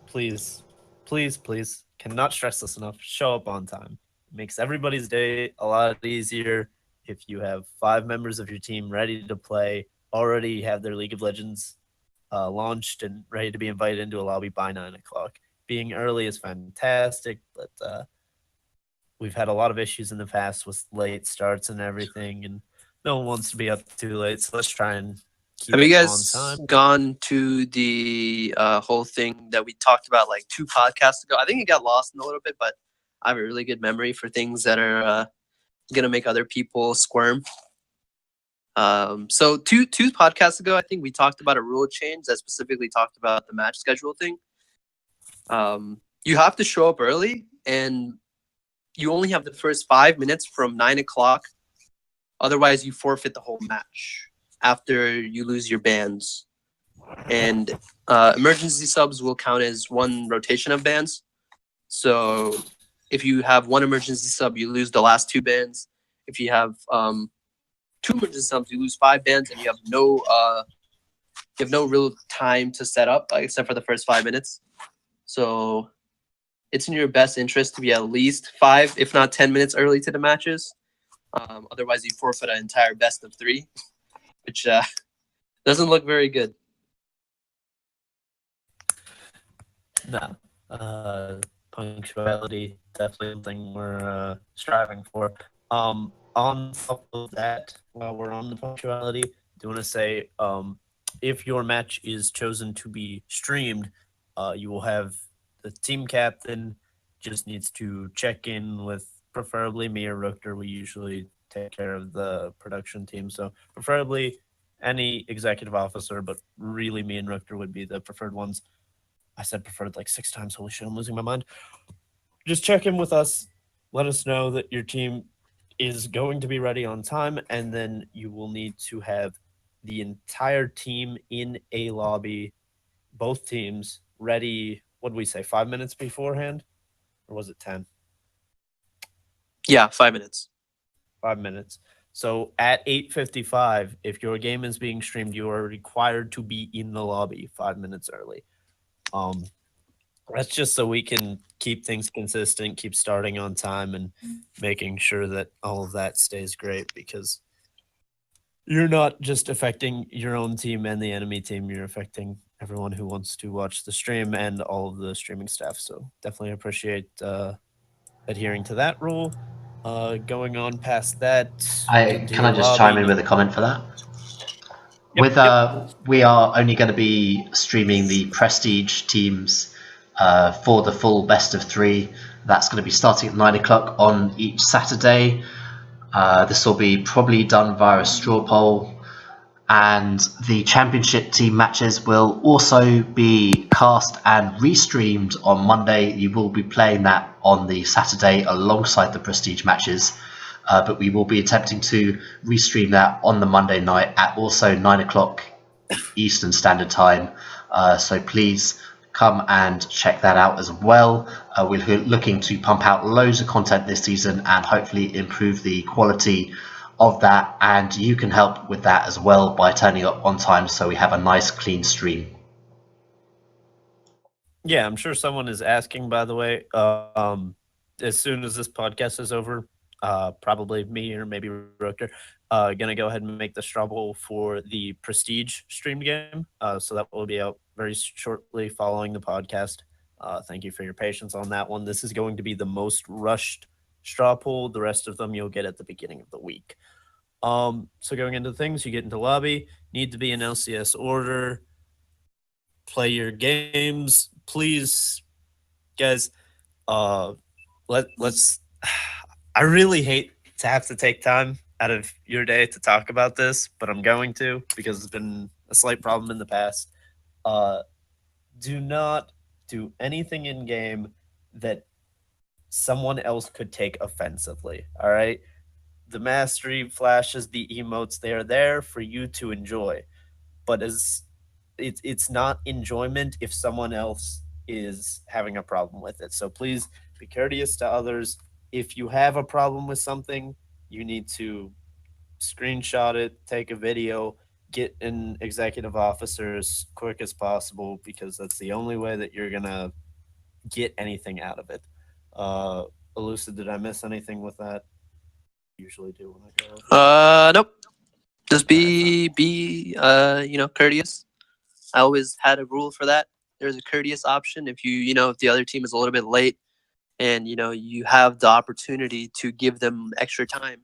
cannot stress this enough, show up on time. It makes everybody's day a lot easier if you have 5 members of your team ready to play, already have their League of Legends launched and ready to be invited into a lobby by 9 o'clock. Being early is fantastic, but we've had a lot of issues in the past with late starts and everything, and no one wants to be up too late, so let's try and keep Have you it guys on time. gone to the whole thing that we talked about like 2 podcasts ago? I think it got lost in a little bit, but I have a really good memory for things that are going to make other people squirm. So two podcasts ago, I think we talked about a rule change that specifically talked about the match schedule thing. You have to show up early, and you only have the first 5 minutes from 9 o'clock. Otherwise, you forfeit the whole match after you lose your bans. And emergency subs will count as 1 rotation of bans. So if you have 1 emergency sub, you lose the last 2 bans. If you have 2 emergency subs, you lose 5 bans, and you have no real time to set up except for the first 5 minutes. So it's in your best interest to be at least 5, if not 10 minutes early to the matches. Otherwise, you forfeit an entire best of 3, which doesn't look very good. No. Punctuality, definitely something we're striving for. On top of that, while we're on the punctuality, do want to say if your match is chosen to be streamed, you will have the team captain just needs to check in with preferably me or Rookter. We usually take care of the production team, so preferably any executive officer, but really me and Rookter would be the preferred ones. I said preferred like 6 times. Holy shit, I'm losing my mind. Just check in with us. Let us know that your team is going to be ready on time, and then you will need to have the entire team in a lobby, both teams ready. What did we say? 5 minutes beforehand, or was it 10? Yeah, 5 minutes. 5 minutes. So at 8:55, if your game is being streamed, you are required to be in the lobby 5 minutes early. That's just so we can keep things consistent, keep starting on time, and making sure that all of that stays great, because you're not just affecting your own team and the enemy team, you're affecting everyone who wants to watch the stream and all of the streaming staff. So definitely appreciate adhering to that rule. Going on past that, into Can I your just chime in lobby. with a comment for that? Yep, We are only going to be streaming the prestige teams for the full best of 3. That's going to be starting at 9 o'clock on each Saturday. This will be probably done via a straw poll, and the championship team matches will also be cast and restreamed on Monday. You will be playing that on the Saturday alongside the prestige matches. But we will be attempting to restream that on the Monday night at also 9 o'clock Eastern Standard Time. So please come and check that out as well. We're looking to pump out loads of content this season and hopefully improve the quality of that. And you can help with that as well by turning up on time so we have a nice clean stream. Yeah, I'm sure someone is asking, by the way. As soon as this podcast is over, probably me or maybe Rooker, gonna go ahead and make the straw poll for the Prestige stream game. So that will be out very shortly following the podcast. Thank you for your patience on that one. This is going to be the most rushed straw poll. The rest of them you'll get at the beginning of the week. So going into things, you get into lobby, need to be in LCS order, play your games, please, guys. Let's. I really hate to have to take time out of your day to talk about this, but I'm going to because it's been a slight problem in the past. Do not do anything in game that someone else could take offensively. All right. The mastery flashes, the emotes, they are there for you to enjoy. But it's not enjoyment if someone else is having a problem with it. So please be courteous to others. If you have a problem with something, you need to screenshot it, take a video, get an executive officer as quick as possible because that's the only way that you're gonna get anything out of it. Elucid, did I miss anything with that? Usually do when I go. Nope. Just be courteous. I always had a rule for that. There's a courteous option if if the other team is a little bit late and you have the opportunity to give them extra time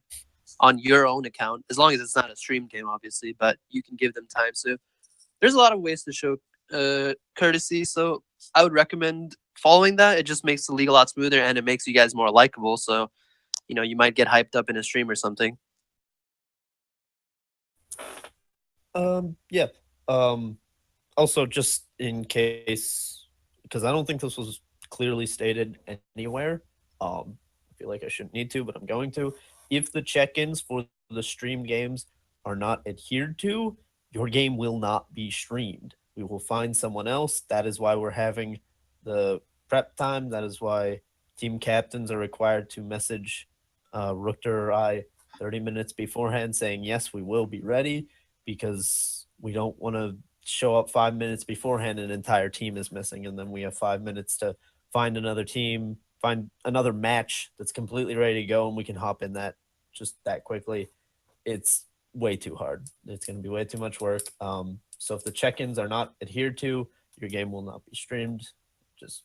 on your own account, as long as it's not a stream game, obviously, but you can give them time. So there's a lot of ways to show courtesy. So I would recommend following that. It just makes the league a lot smoother and it makes you guys more likable. So, you might get hyped up in a stream or something. Yeah. Also, just in case, because I don't think this was clearly stated anywhere. I feel like I shouldn't need to, but I'm going to. If the check-ins for the stream games are not adhered to, your game will not be streamed. We will find someone else. That is why we're having the prep time. That is why team captains are required to message Rookter or I 30 minutes beforehand saying, yes, we will be ready, because we don't want to show up 5 minutes beforehand and an entire team is missing, and then we have 5 minutes to find another team, find another match that's completely ready to go, and we can hop in that just that quickly. It's way too hard. It's going to be way too much work. So if the check-ins are not adhered to, your game will not be streamed. Just,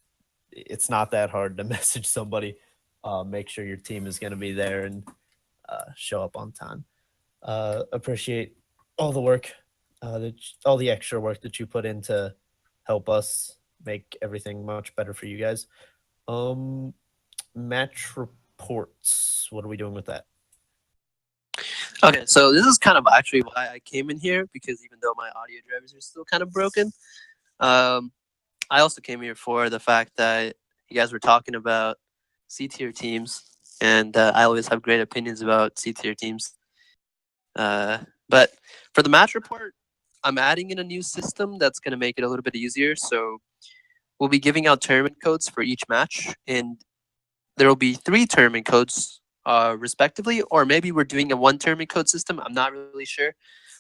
it's not that hard to message somebody. Make sure your team is going to be there and show up on time. Appreciate all the work, all the extra work that you put in to help us make everything much better for you guys. Match reports. What are we doing with that? Okay, so this is kind of actually why I came in here, because even though my audio drivers are still kind of broken, I also came here for the fact that you guys were talking about C-tier teams, and I always have great opinions about C-tier teams. But for the match report, I'm adding in a new system that's going to make it a little bit easier. So we'll be giving out tournament codes for each match, and there will be 3 tournament codes respectively, or maybe we're doing a 1 tournament code system. I'm not really sure,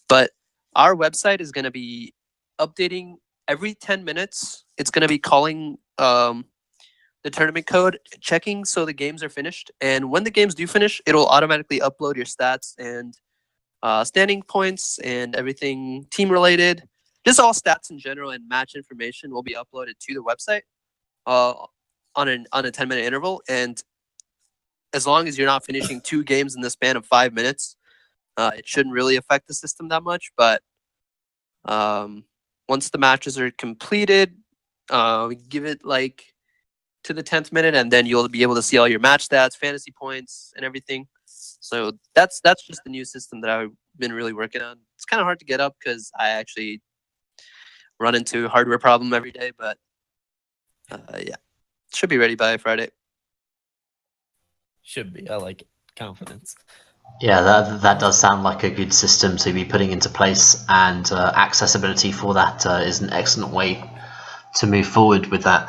but our website is going to be updating every 10 minutes. It's going to be calling the tournament code, checking so the games are finished, and when the games do finish, it'll automatically upload your stats and standing points and everything team related. Just all stats in general and match information will be uploaded to the website on a 10-minute interval. And as long as you're not finishing 2 games in the span of 5 minutes, it shouldn't really affect the system that much. But once the matches are completed, we give it like to the 10th minute, and then you'll be able to see all your match stats, fantasy points, and everything. So that's just the new system that I've been really working on. It's kind of hard to get up because I actually run into a hardware problem every day, but yeah, should be ready by Friday. Should be. I like it. Confidence. Yeah, that does sound like a good system to be putting into place, and accessibility for that is an excellent way to move forward with that.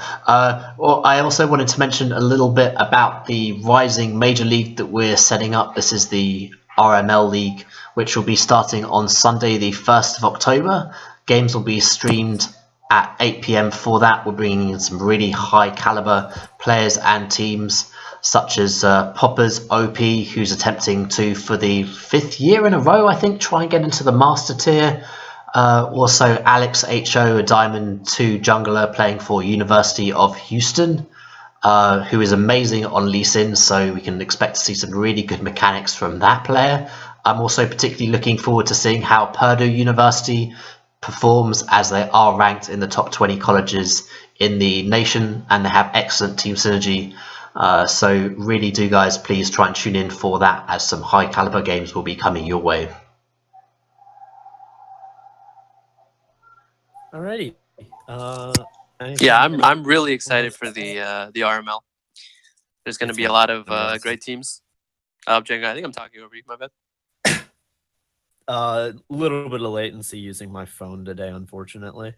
Well, I also wanted to mention a little bit about the Rising Major League that we're setting up. This is the RML League, which will be starting on Sunday, the 1st of October. Games will be streamed at 8 p.m. for that. We're bringing in some really high caliber players and teams, such as Poppers OP, who's attempting to, for the 5th year in a row, I think, try and get into the Master Tier. Also, Alex HO, a Diamond 2 jungler playing for University of Houston, who is amazing on Lee Sin, so we can expect to see some really good mechanics from that player. I'm also particularly looking forward to seeing how Purdue University performs, as they are ranked in the top 20 colleges in the nation, and they have excellent team synergy. So really do, guys, please try and tune in for that, as some high caliber games will be coming your way. Alrighty. Yeah, I'm really excited for the RML. There's going to be a lot of great teams. Django, I think I'm talking over you. My bad. Little bit of latency using my phone today, unfortunately.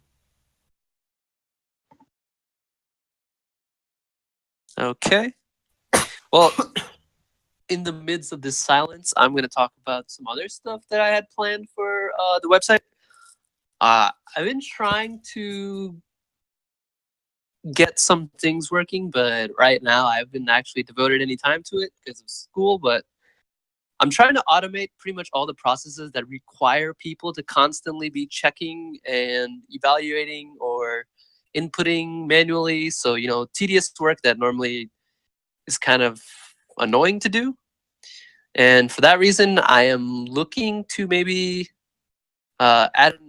Okay. Well, in the midst of this silence, I'm going to talk about some other stuff that I had planned for the website. I've been trying to get some things working, but right now I haven't actually devoted any time to it because of school. But I'm trying to automate pretty much all the processes that require people to constantly be checking and evaluating or inputting manually. So, tedious work that normally is kind of annoying to do. And for that reason, I am looking to maybe add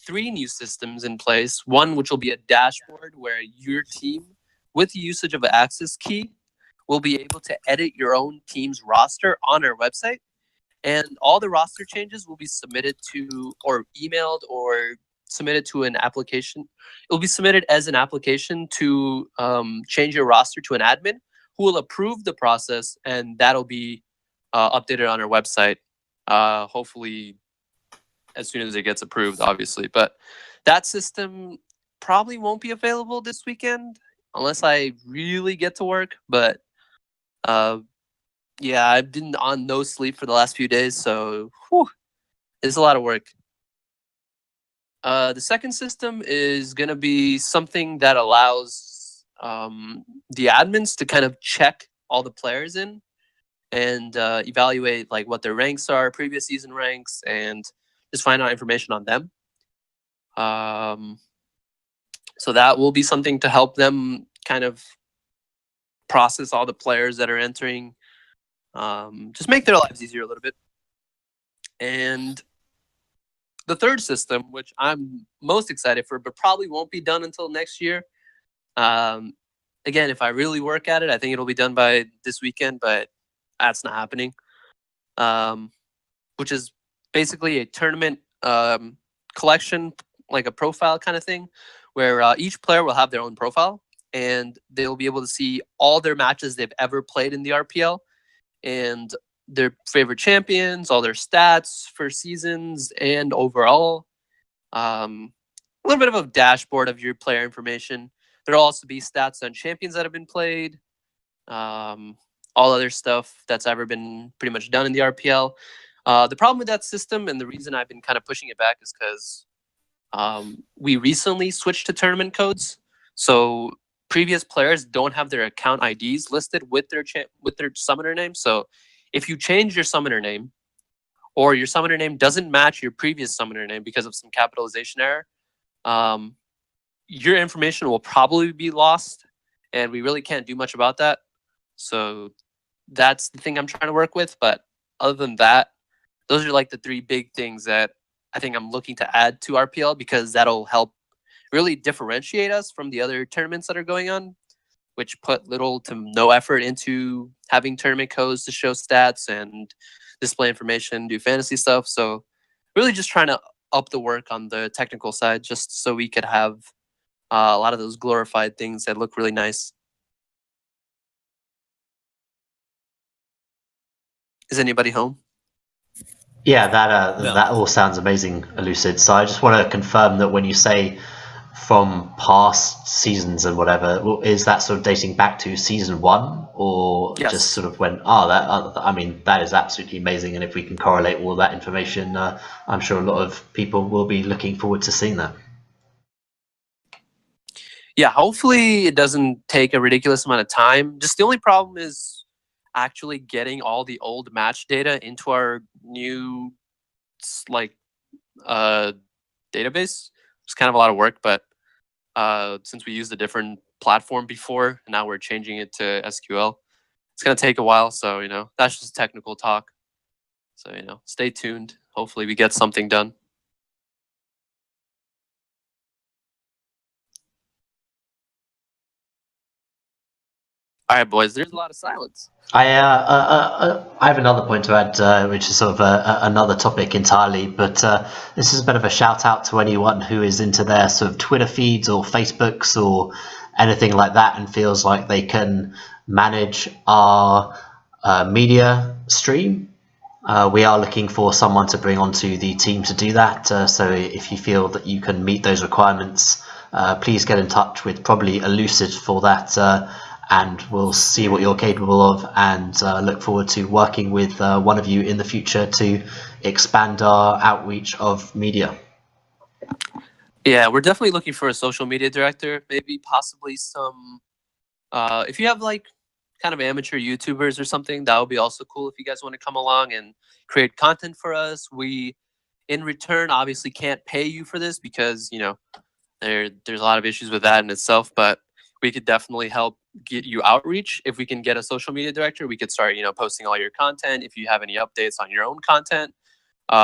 3 new systems in place. One, which will be a dashboard where your team, with the usage of an access key, will be able to edit your own team's roster on our website. And all the roster changes will be submitted to, or emailed, or submitted to an application. It will be submitted as an application to change your roster to an admin who will approve the process, and that'll be updated on our website. Hopefully as soon as it gets approved, obviously. But that system probably won't be available this weekend unless I really get to work. But yeah, I've been on no sleep for the last few days, so it's a lot of work. The second system is going to be something that allows the admins to kind of check all the players in and evaluate like what their ranks are, previous season ranks, and just find out information on them. So that will be something to help them kind of process all the players that are entering, just make their lives easier a little bit. And the third system, which I'm most excited for, but probably won't be done until next year. Again, if I really work at it, I think it'll be done by this weekend, but that's not happening. Which is basically a tournament collection, like a profile kind of thing, where each player will have their own profile, and they'll be able to see all their matches they've ever played in the RPL, and their favorite champions, all their stats for seasons and overall. A little bit of a dashboard of your player information. There'll also be stats on champions that have been played, all other stuff that's ever been pretty much done in the RPL. The problem with that system, and the reason I've been kind of pushing it back, is because we recently switched to tournament codes. So previous players don't have their account IDs listed with their summoner name. So if you change your summoner name, or your summoner name doesn't match your previous summoner name because of some capitalization error, your information will probably be lost, and we really can't do much about that. So that's the thing I'm trying to work with. But other than that, those are like the three big things that I think I'm looking to add to RPL, because that'll help really differentiate us from the other tournaments that are going on, which put little to no effort into having tournament codes to show stats and display information, do fantasy stuff. So really just trying to up the work on the technical side, just so we could have a lot of those glorified things that look really nice. Is anybody home? Yeah, that No. that all sounds amazing, Elucid. So I just want to confirm that when you say from past seasons and whatever, is that sort of dating back to season 1, or Yes. just sort of when? Oh, that I mean, that is absolutely amazing. And if we can correlate all that information, I'm sure a lot of people will be looking forward to seeing that. Yeah, hopefully it doesn't take a ridiculous amount of time. Just the only problem is actually getting all the old match data into our new like database. It's kind of a lot of work, but since we used a different platform before, and now we're changing it to SQL, it's gonna take a while. So that's just technical talk. So stay tuned. Hopefully we get something done. All right, boys. There's a lot of silence. I have another point to add, which is sort of another topic entirely, but this is a bit of a shout out to anyone who is into their sort of Twitter feeds or Facebooks or anything like that and feels like they can manage our media stream. We are looking for someone to bring onto the team to do that. So if you feel that you can meet those requirements, please get in touch with probably Elucid for that. And we'll see what you're capable of, and look forward to working with one of you in the future to expand our outreach of media. Yeah, we're definitely looking for a social media director, maybe possibly some. If you have like kind of amateur YouTubers or something, that would be also cool if you guys want to come along and create content for us. We, in return, obviously can't pay you for this because there's a lot of issues with that in itself, but we could definitely help get you outreach. If we can get a social media director, we could start posting all your content. If you have any updates on your own content,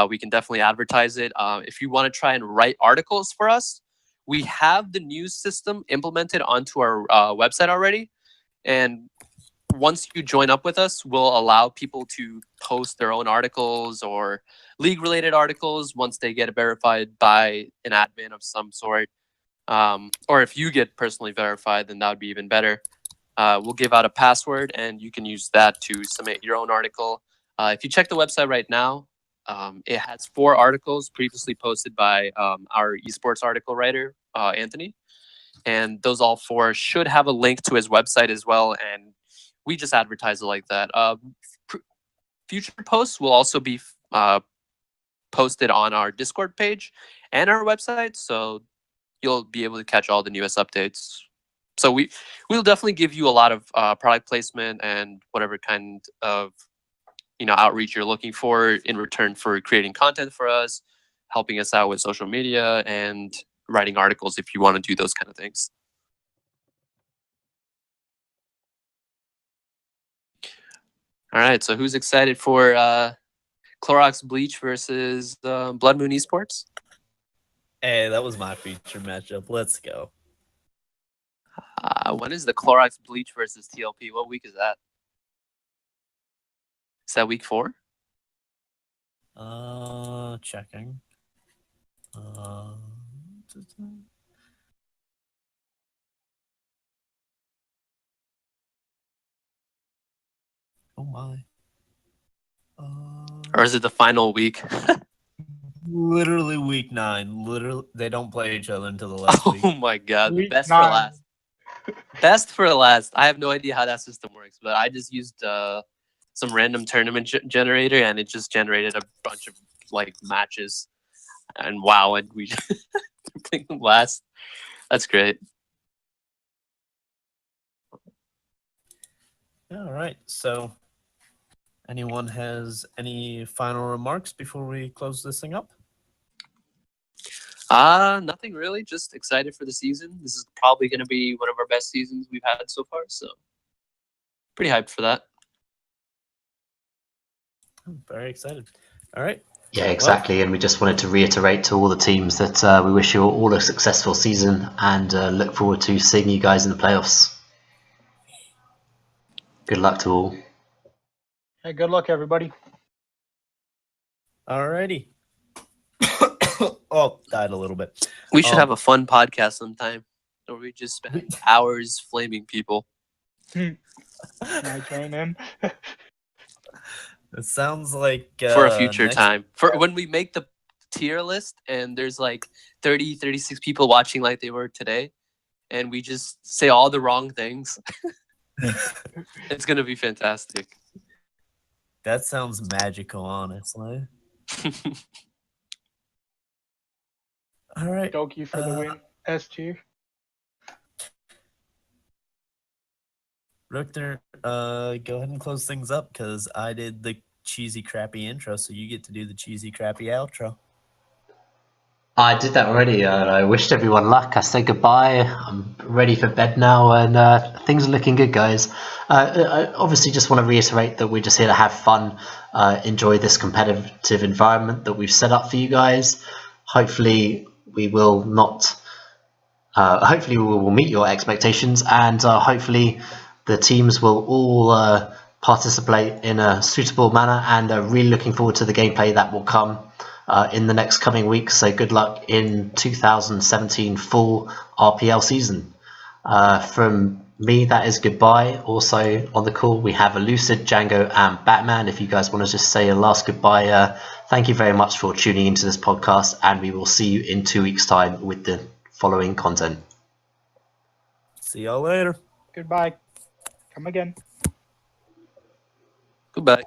we can definitely advertise it. If you want to try and write articles for us, we have the news system implemented onto our website already, and once you join up with us, we'll allow people to post their own articles or league related articles once they get verified by an admin of some sort. Or if you get personally verified, then that would be even better. We'll give out a password, and you can use that to submit your own article. If you check the website right now, it has 4 articles previously posted by our esports article writer, Anthony. And those all 4 should have a link to his website as well. And we just advertise it like that. Future posts will also be posted on our Discord page and our website. So you'll be able to catch all the newest updates. So we'll definitely give you a lot of product placement and whatever kind of outreach you're looking for in return for creating content for us, helping us out with social media, and writing articles if you want to do those kind of things. All right, so who's excited for Clorox Bleach versus Blood Moon Esports? Hey, that was my feature matchup. Let's go. When is the Clorox Bleach versus TLP? What week is that? Is that week 4? Checking. Oh my. Or is it the final week? Literally week 9. Literally, they don't play each other until the last week. Oh my god, Week best 9. for last. Best for last. I have no idea how that system works, but I just used some random tournament generator, and it just generated a bunch of like matches. And wow, and we picked them last. That's great. All right. So, anyone has any final remarks before we close this thing up? Nothing really. Just excited for the season. This is probably going to be one of our best seasons we've had so far. So, pretty hyped for that. I'm very excited. All right. Yeah, exactly. And we just wanted to reiterate to all the teams that we wish you all a successful season and look forward to seeing you guys in the playoffs. Good luck to all. Hey, good luck, everybody. All righty. Oh, died a little bit. We should have a fun podcast sometime where we just spend hours flaming people. I join in. It sounds like For a future next- time. For when we make the tier list and there's like 30, 36 people watching like they were today, and we just say all the wrong things. It's going to be fantastic. That sounds magical, honestly. All right. Doki for the win. S tier. Richter, go ahead and close things up because I did the cheesy, crappy intro, so you get to do the cheesy, crappy outro. I did that already. I wished everyone luck. I said goodbye. I'm ready for bed now, and things are looking good, guys. I obviously just want to reiterate that we're just here to have fun, enjoy this competitive environment that we've set up for you guys. Hopefully, we will not. Hopefully, we will meet your expectations, and hopefully, the teams will all participate in a suitable manner. And really looking forward to the gameplay that will come in the next coming weeks. So good luck in 2017 full RPL season. From me, that is goodbye. Also on the call, we have Elucid, Django, and Batman. If you guys want to just say a last goodbye, thank you very much for tuning into this podcast, and we will see you in 2 weeks' time with the following content. See y'all later. Goodbye. Come again. Goodbye.